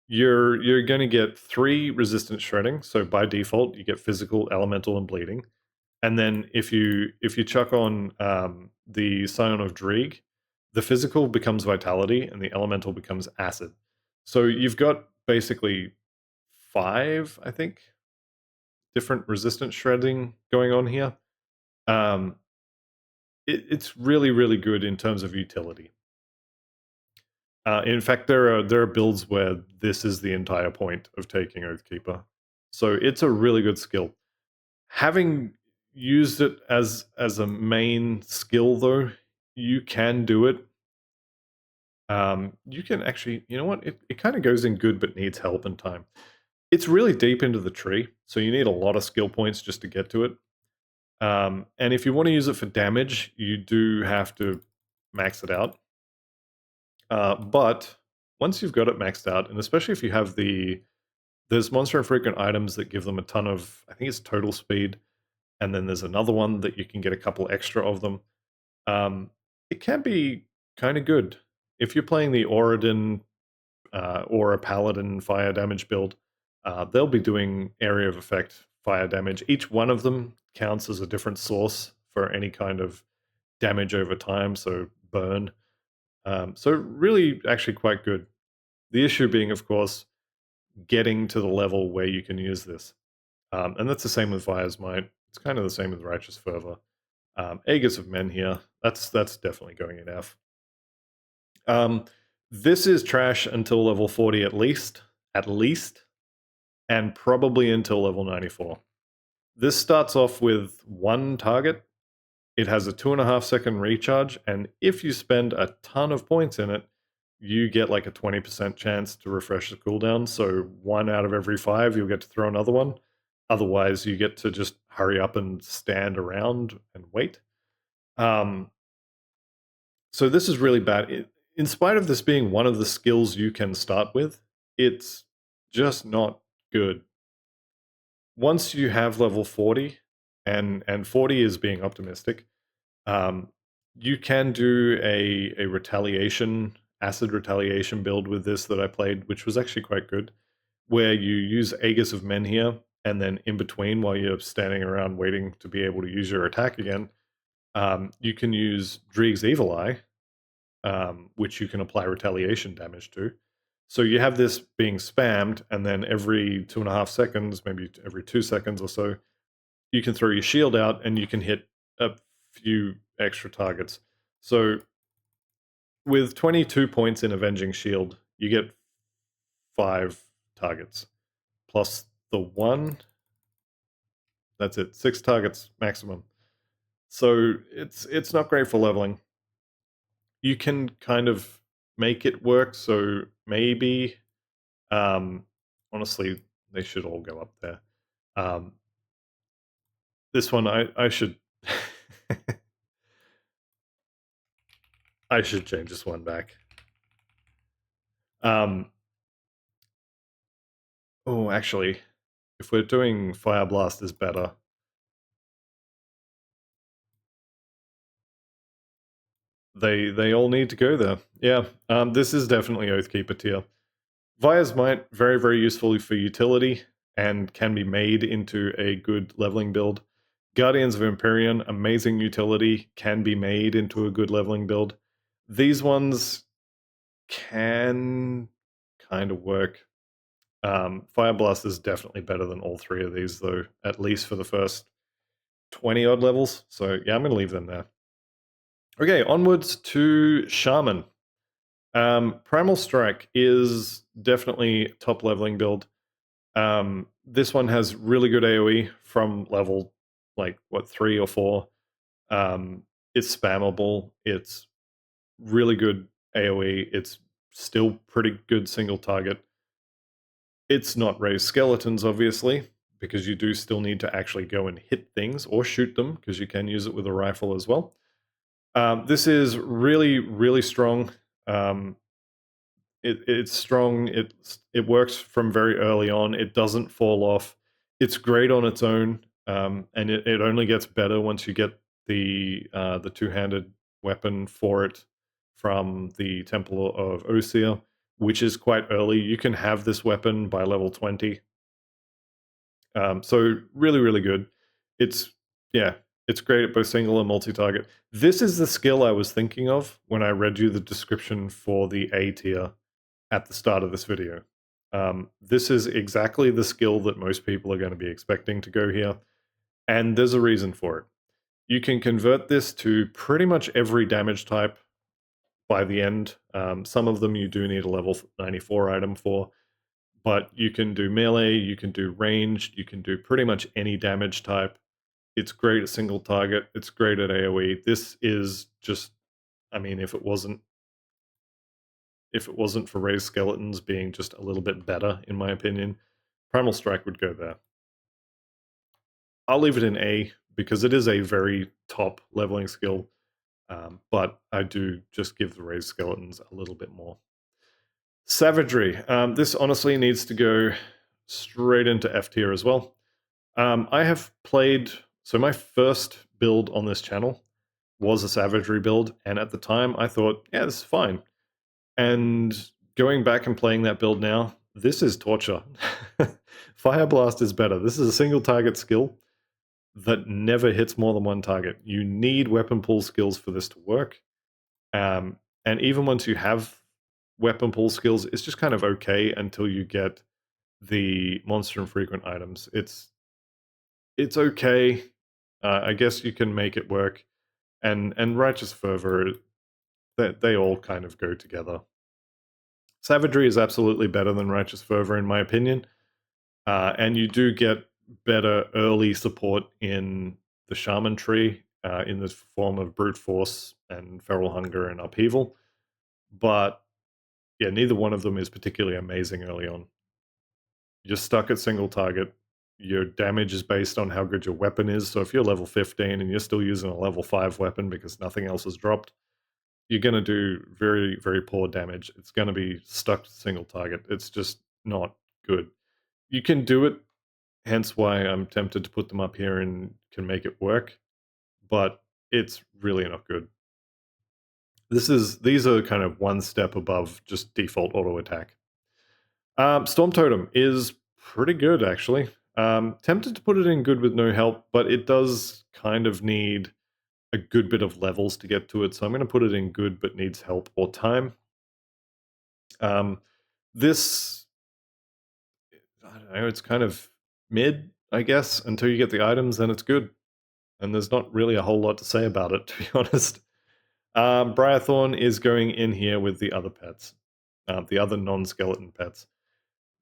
You're going to get 3 resistant shredding, so by default you get physical, elemental, and bleeding. And then if you chuck on the Scion of Dreeg, the physical becomes vitality and the elemental becomes acid. So you've got basically 5, I think, different resistant shredding going on here. It's really, really good in terms of utility. In fact, there are builds where this is the entire point of taking Oathkeeper. So it's a really good skill. Having used it as a main skill, though, you can do it. You can actually, you know what? It kind of goes in good, but needs help and time. It's really deep into the tree, so you need a lot of skill points just to get to it. And if you want to use it for damage, you do have to max it out. But once you've got it maxed out, and especially if you have there's monster infrequent items that give them a ton of, I think it's total speed, and then there's another one that you can get a couple extra of them. It can be kind of good. If you're playing the Oradin or a Paladin fire damage build, they'll be doing area of effect fire damage. Each one of them counts as a different source for any kind of damage over time, so burn. So really, actually quite good. The issue being, of course, getting to the level where you can use this. And that's the same with Fire's Might. It's kind of the same with Righteous Fervor. Aegis of Men here, that's definitely going in F. This is trash until level 40 at least, and probably until level 94. This starts off with one target. It has a 2.5-second recharge, and if you spend a ton of points in it, you get like a 20% chance to refresh the cooldown. So 1 out of every 5, you'll get to throw another one. Otherwise, you get to just hurry up and stand around and wait. So this is really bad. In spite of this being one of the skills you can start with, it's just not good. Once you have level 40, and 40 is being optimistic, um, you can do a retaliation, acid retaliation build with this that I played, which was actually quite good, where you use Aegis of Menhir, and then in between, while you're standing around waiting to be able to use your attack again, you can use Dreeg's Evil Eye, which you can apply retaliation damage to. So you have this being spammed, and then every 2.5 seconds, maybe every 2 seconds or so, you can throw your shield out and you can hit a few extra targets. So with 22 points in Avenging Shield, you get 5 targets. Plus the 1, that's it, 6 targets maximum. So it's not great for leveling. You can kind of make it work, so maybe honestly, they should all go up there. This one, I should I should change this one back. Oh, actually, if we're doing Fire Blast is better. They all need to go there. Yeah, this is definitely Oathkeeper tier. Vire's Might, very, very useful for utility and can be made into a good leveling build. Guardians of Empyrean, amazing utility, can be made into a good leveling build. These ones can kind of work. Fire Blast is definitely better than all 3 of these, though, at least for the first 20-odd levels. So yeah, I'm going to leave them there. Okay, onwards to Shaman. Primal Strike is definitely top leveling build. This one has really good AoE from level, like, 3 or 4. It's spammable. It's really good AoE. It's still pretty good single target. It's not raised skeletons, obviously, because you do still need to actually go and hit things or shoot them, because you can use it with a rifle as well. This is really, really strong. It's strong. It works from very early on. It doesn't fall off. It's great on its own, and it only gets better once you get the two-handed weapon for it from the Temple of Osir, which is quite early. You can have this weapon by level 20. So really, really good. It's yeah, it's great at both single and multi-target. This is the skill I was thinking of when I read you the description for the A tier at the start of this video. This is exactly the skill that most people are going to be expecting to go here, and there's a reason for it. You can convert this to pretty much every damage type by the end. Some of them you do need a level 94 item for, but you can do melee, you can do ranged, you can do pretty much any damage type. It's great at single target, it's great at AoE. This is just, I mean, if it wasn't for raised skeletons being just a little bit better, in my opinion, Primal Strike would go there. I'll leave it in A because it is a very top leveling skill, but I do just give the raised skeletons a little bit more. Savagery. This honestly needs to go straight into F tier as well. I have played, so my first build on this channel was a Savagery build, and at the time I thought, yeah, this is fine. And going back and playing that build now, this is torture. Fire Blast is better. This is a single target skill that never hits more than one target. You need weapon pool skills for this to work. And even once you have weapon pool skills, it's just kind of okay until you get the monster infrequent items. It's okay. I guess you can make it work. And Righteous Fervor, they all kind of go together. Savagery is absolutely better than Righteous Fervor, in my opinion. And you do get better early support in the Shaman tree in the form of Brute Force and Feral Hunger and Upheaval. But yeah, neither one of them is particularly amazing early on. You're stuck at single target. Your damage is based on how good your weapon is. So if you're level 15 and you're still using a level 5 weapon because nothing else has dropped, you're going to do very, very poor damage. It's going to be stuck to single target. It's just not good. You can do it, hence why I'm tempted to put them up here and can make it work, but it's really not good. These are kind of one step above just default auto attack. Storm Totem is pretty good, actually. Tempted to put it in good with no help, but it does kind of need a good bit of levels to get to it, so I'm going to put it in good but needs help or time. This, I don't know, it's kind of mid, I guess, until you get the items, then it's good. And there's not really a whole lot to say about it, to be honest. Briarthorn is going in here with the other pets, the other non-skeleton pets.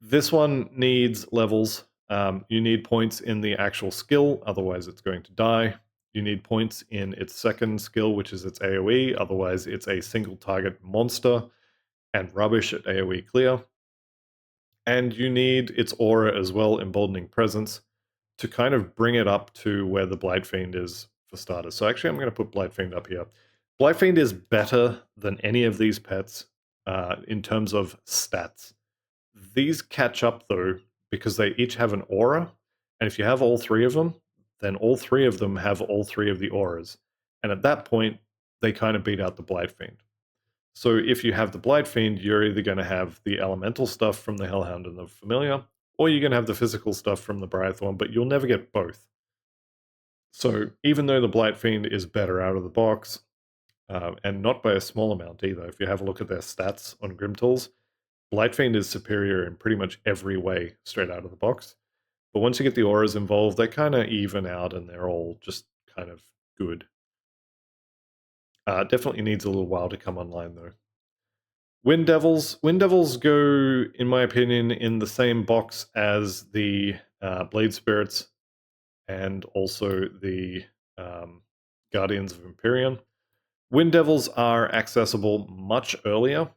This one needs levels. You need points in the actual skill, otherwise it's going to die. You need points in its second skill, which is its AoE, otherwise it's a single target monster and rubbish at AoE clear. And you need its aura as well, Emboldening Presence, to kind of bring it up to where the Blightfiend is for starters. So actually I'm going to put Blightfiend up here. Blightfiend is better than any of these pets in terms of stats. These catch up though, because they each have an aura, and if you have all three of them, then all three of them have all three of the auras. And at that point, they kind of beat out the Blightfiend. So if you have the Blightfiend, you're either going to have the elemental stuff from the Hellhound and the Familiar, or you're going to have the physical stuff from the Briarthorn, but you'll never get both. So even though the Blightfiend is better out of the box, and not by a small amount either, if you have a look at their stats on Grimtools, Blightfiend is superior in pretty much every way straight out of the box. But once you get the auras involved, they kind of even out and they're all just kind of good. Definitely needs a little while to come online though. Wind Devils. Wind Devils go, in my opinion, in the same box as the Blade Spirits and also the Guardians of Empyrean. Wind Devils are accessible much earlier,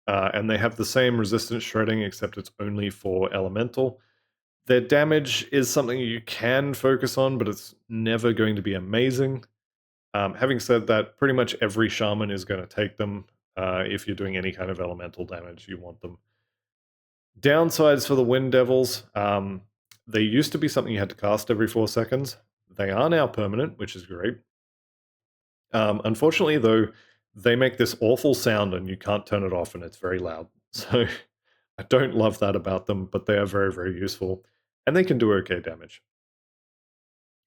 and they have the same resistance shredding, except it's only for elemental. Their damage is something you can focus on, but it's never going to be amazing. Having said that, pretty much every shaman is going to take them. If you're doing any kind of elemental damage, you want them. Downsides for the Wind Devils, they used to be something you had to cast every 4 seconds. They are now permanent, which is great. Unfortunately, though, they make this awful sound and you can't turn it off and it's very loud. So I don't love that about them, but they are very, very useful. And they can do okay damage.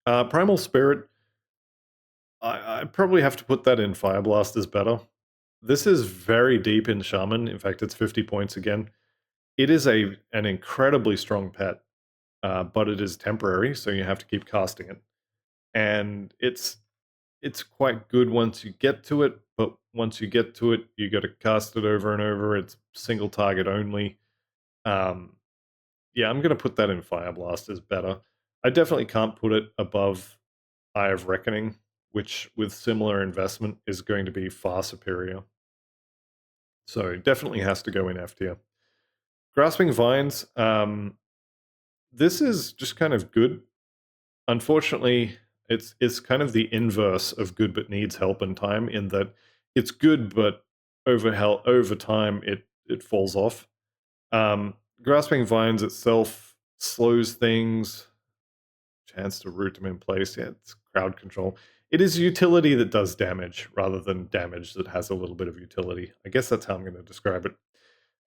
Primal Spirit, I probably have to put that in Fire Blast is better. This is very deep in Shaman. In fact, it's 50 points again. It is an incredibly strong pet, but it is temporary, so you have to keep casting it. And it's quite good once you get to it, but once you get to it, you got to cast it over and over. It's single target only. Yeah, I'm going to put that in Fire Blast is better. I definitely can't put it above Eye of Reckoning, which with similar investment is going to be far superior. So definitely has to go in F tier. Grasping Vines, this is just kind of good. Unfortunately, it's kind of the inverse of good but needs help and time, in that it's good but over time it falls off. Grasping Vines itself slows things, chance to root them in place. Yeah, it's crowd control. It is utility that does damage rather than damage that has a little bit of utility. I guess that's how I'm going to describe it.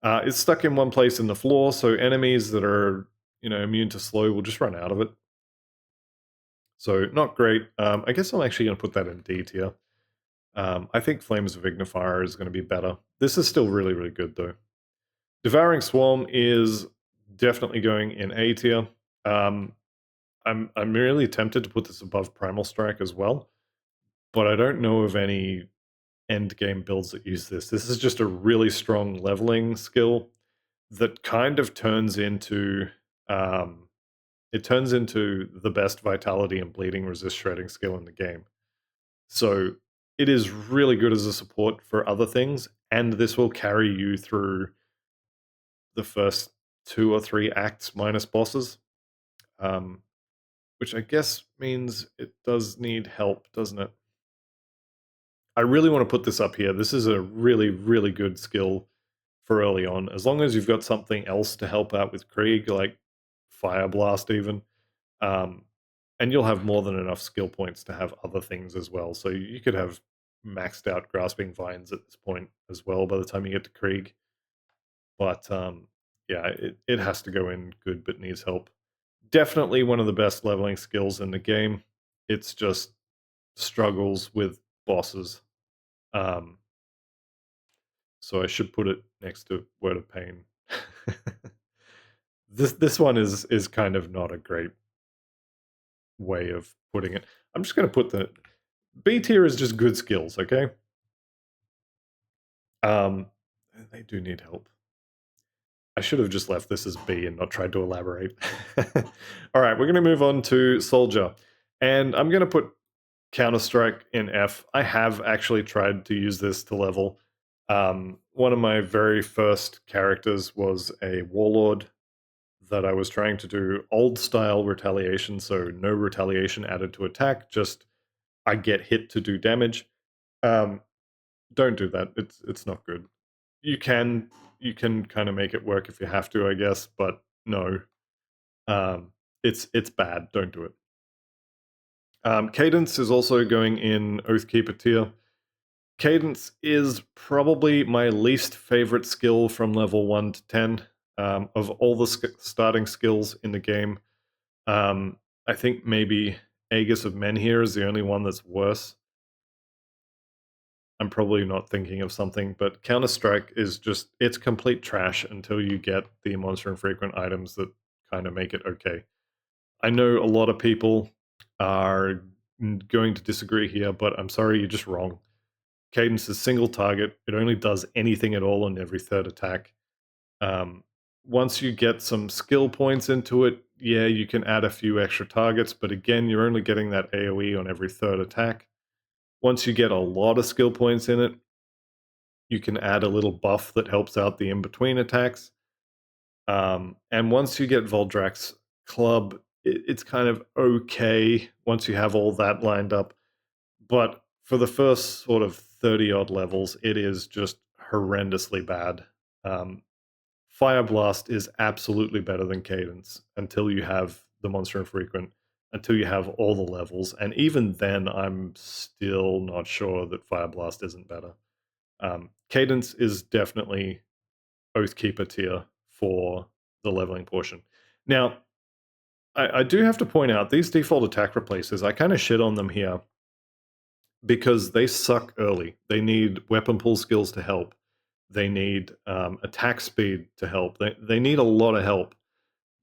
It's stuck in one place in the floor, so enemies that are immune to slow will just run out of it. So not great. I guess I'm actually going to put that in D tier. I think Flames of Ignifier is going to be better. This is still really, really good though. Devouring Swarm is definitely going in A tier. I'm really tempted to put this above Primal Strike as well, but I don't know of any end game builds that use this. This is just a really strong leveling skill that kind of turns into the best vitality and bleeding resist shredding skill in the game. So it is really good as a support for other things, and this will carry you through the first 2 or 3 acts minus bosses, um, which I guess means it does need help, doesn't it? I really want to put this up here. This is a really, really good skill for early on. As long as you've got something else to help out with Krieg, like Fire Blast even, um, and you'll have more than enough skill points to have other things as well. So you could have maxed out Grasping Vines at this point as well by the time you get to Krieg. But yeah, it has to go in good but needs help. Definitely one of the best leveling skills in the game. It's just struggles with bosses. Um, so I should put it next to Word of Pain. This one is kind of not a great way of putting it. I'm just going to put the B tier is just good skills, okay? They do need help. I should have just left this as B and not tried to elaborate. All right, we're going to move on to Soldier. And I'm going to put Counterstrike in F. I have actually tried to use this to level. One of my very first characters was a Warlord that I was trying to do old style retaliation, so no retaliation added to attack, just I get hit to do damage. Don't do that. It's not good. You can kind of make it work if you have to, I guess, but no. It's bad. Don't do it. Cadence is also going in Oathkeeper tier. Cadence is probably my least favorite skill from level 1 to 10 of all the starting skills in the game. I think maybe Aegis of Menhir is the only one that's worse. I'm probably not thinking of something, but Counter-Strike is just, it's complete trash until you get the monster infrequent items that kind of make it okay. I know a lot of people are going to disagree here, but I'm sorry, you're just wrong. Cadence is single target. It only does anything at all on every third attack. Once you get some skill points into it, yeah, you can add a few extra targets, but again, you're only getting that AoE on every third attack. Once you get a lot of skill points in it, you can add a little buff that helps out the in-between attacks. And once you get Voldrax's Club, it's kind of okay once you have all that lined up. But for the first sort of 30-odd levels, it is just horrendously bad. Fire Blast is absolutely better than Cadence until you have the Monster Infrequent, until you have all the levels. And even then, I'm still not sure that Fire Blast isn't better. Cadence is definitely Oathkeeper tier for the leveling portion. Now, I do have to point out, these default attack replacers, I kind of shit on them here because they suck early. They need weapon pull skills to help. They need attack speed to help. They need a lot of help.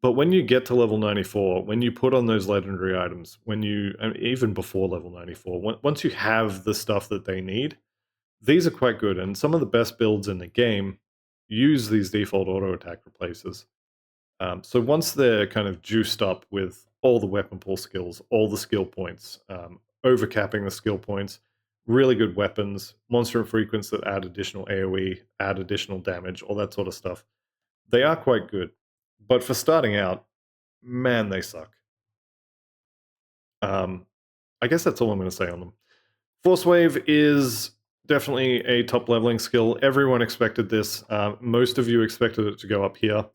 But when you get to level 94, when you put on those legendary items, even before level 94, once you have the stuff that they need, these are quite good. And some of the best builds in the game use these default auto attack replacers. So once they're kind of juiced up with all the weapon pull skills, all the skill points, overcapping the skill points, really good weapons, monster frequencies that add additional AoE, add additional damage, all that sort of stuff, they are quite good. But for starting out, man, they suck. I guess that's all I'm going to say on them. Force Wave is definitely a top leveling skill. Everyone expected this. Most of you expected it to go up here.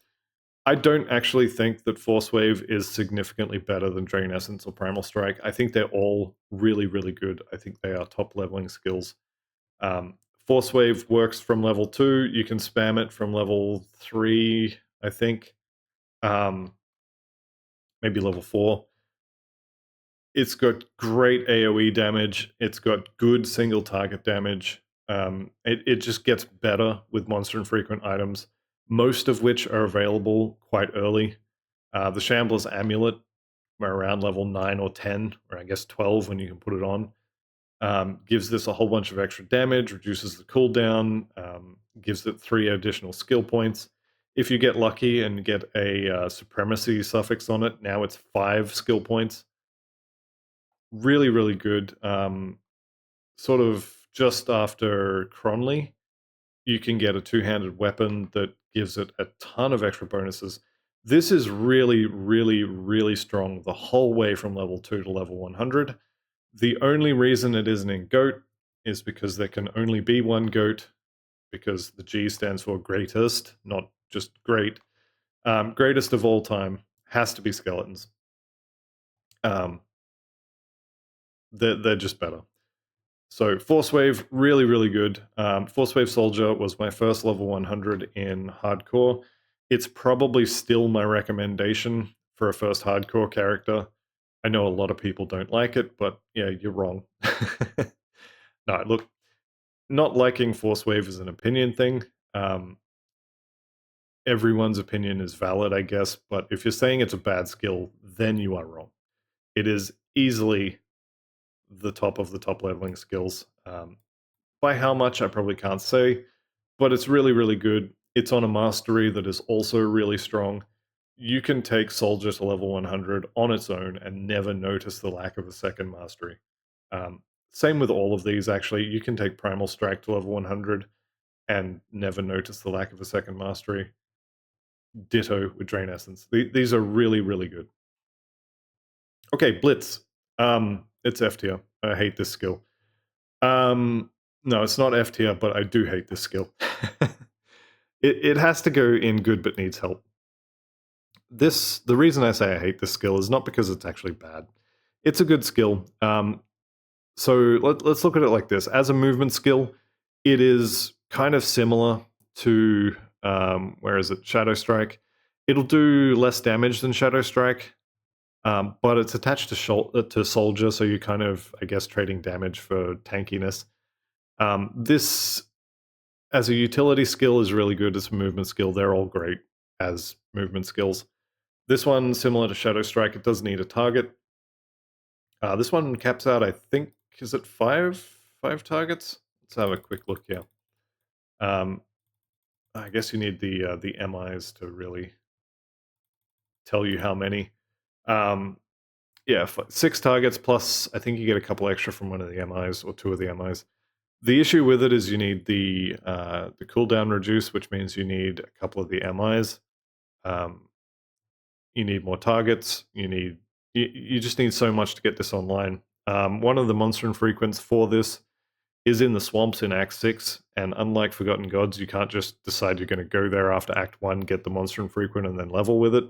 I don't actually think that Force Wave is significantly better than Drain Essence or Primal Strike. I think they're all really, really good. I think they are top leveling skills. Force Wave works from level 2. You can spam it from level 3, I think. Maybe level 4. It's got great AoE damage. It's got good single target damage. It just gets better with monster infrequent items, most of which are available quite early. The Shambler's Amulet, around level 9 or 10, or I guess 12 when you can put it on. Gives this a whole bunch of extra damage, reduces the cooldown, gives it 3 additional skill points. If you get lucky and get a supremacy suffix on it, now it's 5 skill points. Really, really good. Sort of just after Cronley, you can get a two-handed weapon that gives it a ton of extra bonuses. This is really, really, really strong the whole way from level 2 to level 100. The only reason it isn't in GOAT is because there can only be one GOAT, because the G stands for greatest, not just great. Greatest of all time has to be skeletons. Um, they're just better. So Force Wave, really, really good. Force Wave Soldier was my first level 100 in hardcore. It's probably still my recommendation for a first hardcore character. I know a lot of people don't like it, but yeah, you're wrong. No, look, not liking Force Wave is an opinion thing. Everyone's opinion is valid, I guess, but if you're saying it's a bad skill, then you are wrong. It is easily the top of the top leveling skills. By how much, I probably can't say, but it's really, really good. It's on a mastery that is also really strong. You can take Soldier to level 100 on its own and never notice the lack of a second mastery. Same with all of these, actually. You can take Primal Strike to level 100 and never notice the lack of a second mastery. Ditto with Drain Essence. These are really, really good. Okay, Blitz. It's F tier. I hate this skill. No, it's not F tier, but I do hate this skill. It has to go in good but needs help. The reason I say I hate this skill is not because it's actually bad. It's a good skill. So let's look at it like this. As a movement skill, it is kind of similar to where is it? Shadow Strike. It'll do less damage than Shadow Strike, but it's attached to Soldier, so you're kind of, I guess, trading damage for tankiness. This, as a utility skill, is really good. As a movement skill, they're all great as movement skills. This one, similar to Shadow Strike, it does need a target. This one caps out, I think, is it five targets? Let's have a quick look here. I guess you need the MIs to really tell you how many. Yeah, 6 targets plus, I think you get a couple extra from one of the MIs or 2 of the MIs. The issue with it is you need the cooldown reduce, which means you need a couple of the MIs. You need more targets. You just need so much to get this online. One of the monster infrequents for this is in the swamps in Act 6, and unlike Forgotten Gods, you can't just decide you're going to go there after Act 1, get the monster infrequent, and then level with it.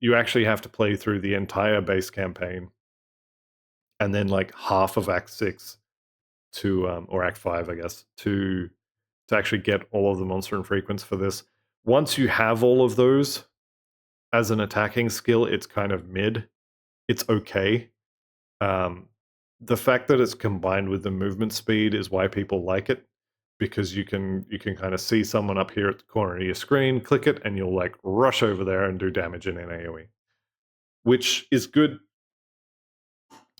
You actually have to play through the entire base campaign, and then like half of Act 6 to, or Act 5, I guess, to actually get all of the monster infrequents for this. Once you have all of those, as an attacking skill, it's kind of mid. It's okay. The fact that it's combined with the movement speed is why people like it, because you can kind of see someone up here at the corner of your screen, click it, and you'll like rush over there and do damage in an AoE, which is good.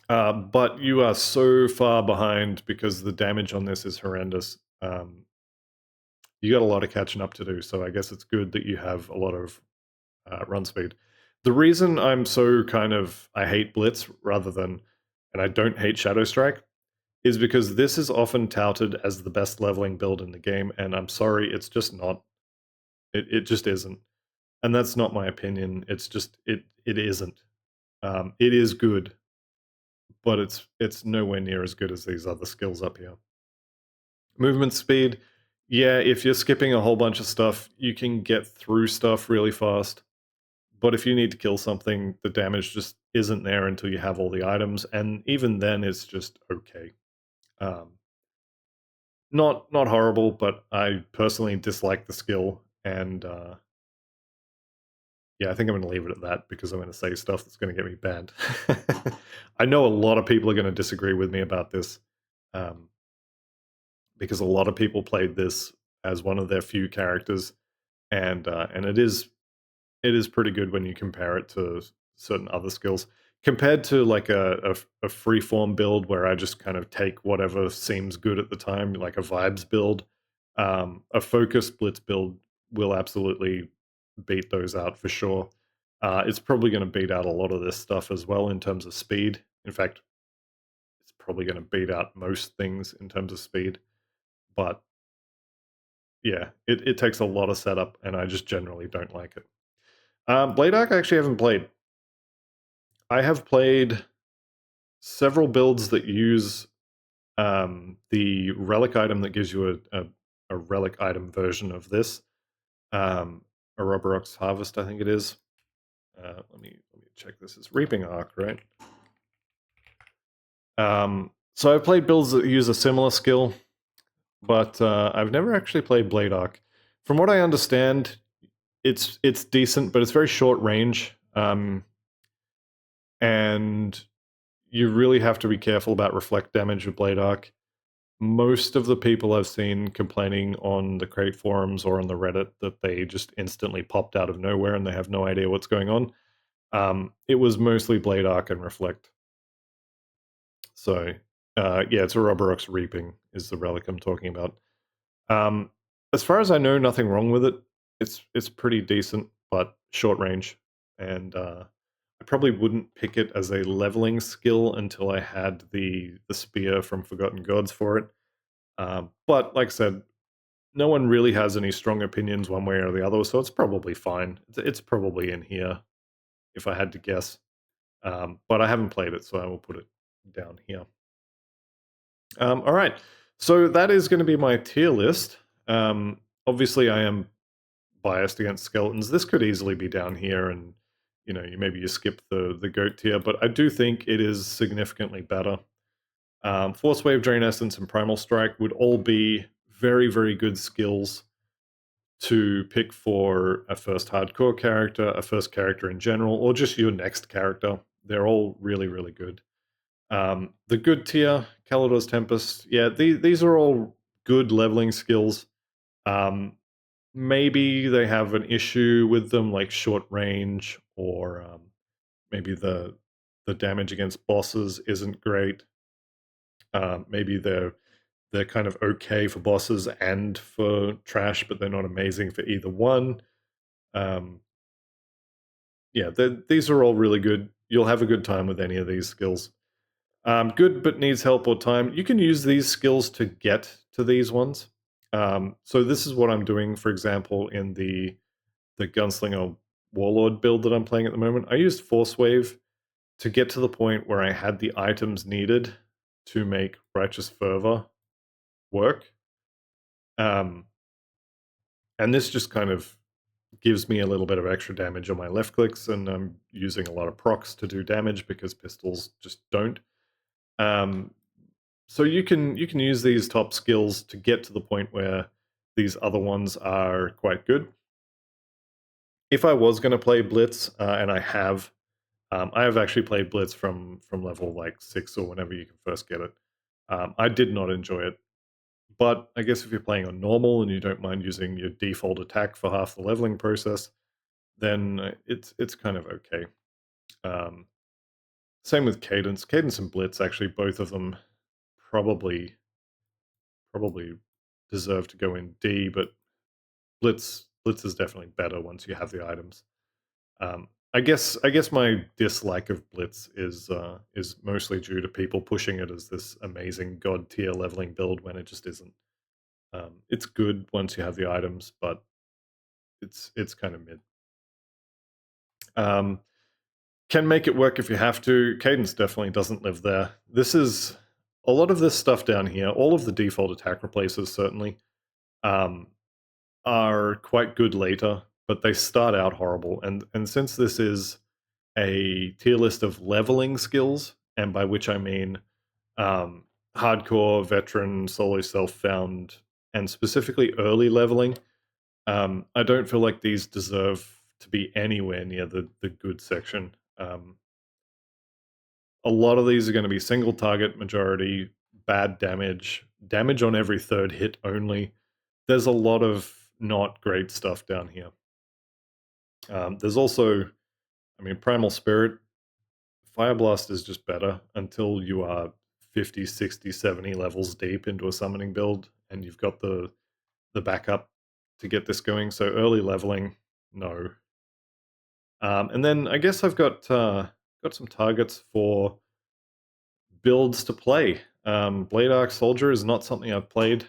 But you are so far behind because the damage on this is horrendous. You got a lot of catching up to do, so I guess it's good that you have a lot of run speed. The reason I'm so I hate Blitz rather than, and I don't hate Shadow Strike, is because this is often touted as the best leveling build in the game, and I'm sorry, it's just not. It just isn't. And that's not my opinion. It's just, it isn't. It is good, but it's nowhere near as good as these other skills up here. Movement speed, yeah, if you're skipping a whole bunch of stuff, you can get through stuff really fast. But if you need to kill something, the damage just isn't there until you have all the items, and even then it's just okay. Not horrible, but I personally dislike the skill, and yeah, I think I'm going to leave it at that because I'm going to say stuff that's going to get me banned. I know a lot of people are going to disagree with me about this, because a lot of people played this as one of their few characters, and it is pretty good when you compare it to certain other skills. compared to like a freeform build where I just kind of take whatever seems good at the time, like a vibes build, a focus blitz build will absolutely beat those out for sure. It's probably going to beat out a lot of this stuff as well in terms of speed. In fact, it's probably going to beat out most things in terms of speed. But yeah, it takes a lot of setup, and I just generally don't like it. Blade Arc I actually haven't played. I have played several builds that use the relic item that gives you a relic item version of this. A Rubberox Harvest, I think it is. Let me check this. It's Reaping Arc, right? So I've played builds that use a similar skill, but I've never actually played Blade Arc. From what I understand, it's decent, but it's very short range, and you really have to be careful about reflect damage with Blade Arc. Most of the people I've seen complaining on the crate forums or on the Reddit that they just instantly popped out of nowhere and they have no idea what's going on. It was mostly Blade Arc and Reflect. So, yeah, it's a Rubberox Reaping is the relic I'm talking about. As far as I know, nothing wrong with it. It's pretty decent, but short range. And I probably wouldn't pick it as a leveling skill until I had the spear from Forgotten Gods for it. But like I said, no one really has any strong opinions one way or the other, so it's probably fine. It's probably in here, if I had to guess. But I haven't played it, so I will put it down here. All right, so that is going to be my tier list. Obviously, I am biased against skeletons. This could easily be down here, and maybe you skip the goat tier, but I do think it is significantly better. Force Wave, Drain Essence, and Primal Strike would all be very, very good skills to pick for a first hardcore character, a first character in general, or just your next character. They're all really, really good. The good tier, Calidor's Tempest, yeah, these are all good leveling skills. Maybe they have an issue with them, like short range, or maybe the damage against bosses isn't great. Maybe they're kind of okay for bosses and for trash, but they're not amazing for either one. Yeah, these are all really good. You'll have a good time with any of these skills. Good, but needs help or time. You can use these skills to get to these ones. So this is what I'm doing, for example, in the Gunslinger Warlord build that I'm playing at the moment. I used Force Wave to get to the point where I had the items needed to make Righteous Fervor work. And this just kind of gives me a little bit of extra damage on my left clicks, and I'm using a lot of procs to do damage because pistols just don't. So you can use these top skills to get to the point where these other ones are quite good. If I was going to play Blitz, and I have actually played Blitz from level like 6 or whenever you can first get it. I did not enjoy it. But I guess if you're playing on normal and you don't mind using your default attack for half the leveling process, then it's kind of okay. Same with Cadence. Cadence and Blitz, actually, both of them probably deserve to go in D, but Blitz is definitely better once you have the items. I guess my dislike of Blitz is mostly due to people pushing it as this amazing god tier leveling build when it just isn't. It's good once you have the items, but it's kind of mid. Can make it work if you have to. Cadence definitely doesn't live there. This is a lot of this stuff down here. All of the default attack replacers certainly are quite good later, but they start out horrible. And since this is a tier list of leveling skills, and by which I mean hardcore, veteran, solo self-found, and specifically early leveling, I don't feel like these deserve to be anywhere near the good section. A lot of these are going to be single target majority, bad damage on every third hit only. There's a lot of not great stuff down here. There's also, Primal Spirit Fire Blast is just better until you are 50, 60, 70 levels deep into a summoning build and you've got the backup to get this going. So early leveling, no. And then I guess I've got some targets for builds to play. Blade Arc Soldier is not something I've played.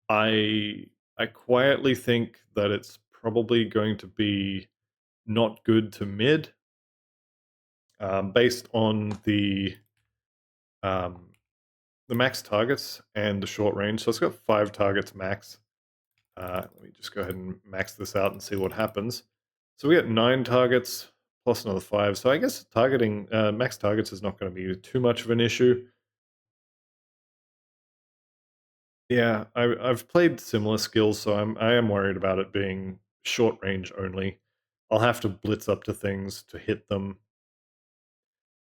I quietly think that it's probably going to be not good to mid, based on um, the max targets and the short range. So it's got 5 targets max. Let me just go ahead and max this out and see what happens. So we get 9 targets plus another 5. So I guess targeting max targets is not going to be too much of an issue. Yeah, I've played similar skills, so I am worried about it being short range only. I'll have to blitz up to things to hit them.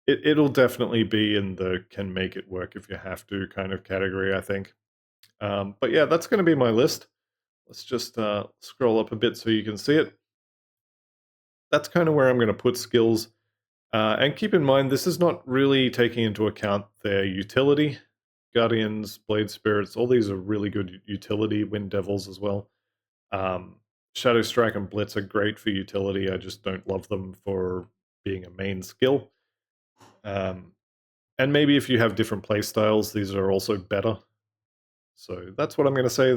It'll definitely be in the can make it work if you have to kind of category, I think. But yeah, that's going to be my list. Let's just scroll up a bit so you can see it. That's kind of where I'm going to put skills. And keep in mind, this is not really taking into account their utility. Guardians, Blade Spirits, all these are really good utility. Wind Devils as well. Shadow Strike and Blitz are great for utility. I just don't love them for being a main skill. And maybe if you have different play styles, these are also better. So that's what I'm going to say.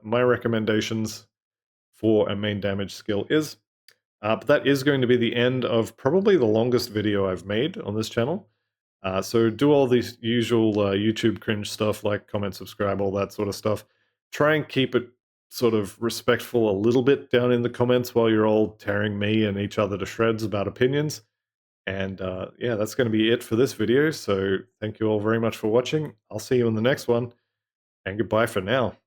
My recommendations for a main damage skill is. But that is going to be the end of probably the longest video I've made on this channel. So do all these usual YouTube cringe stuff like comment, subscribe, all that sort of stuff. Try and keep it sort of respectful a little bit down in the comments while you're all tearing me and each other to shreds about opinions. And yeah, that's going to be it for this video. So thank you all very much for watching. I'll see you in the next one, and goodbye for now.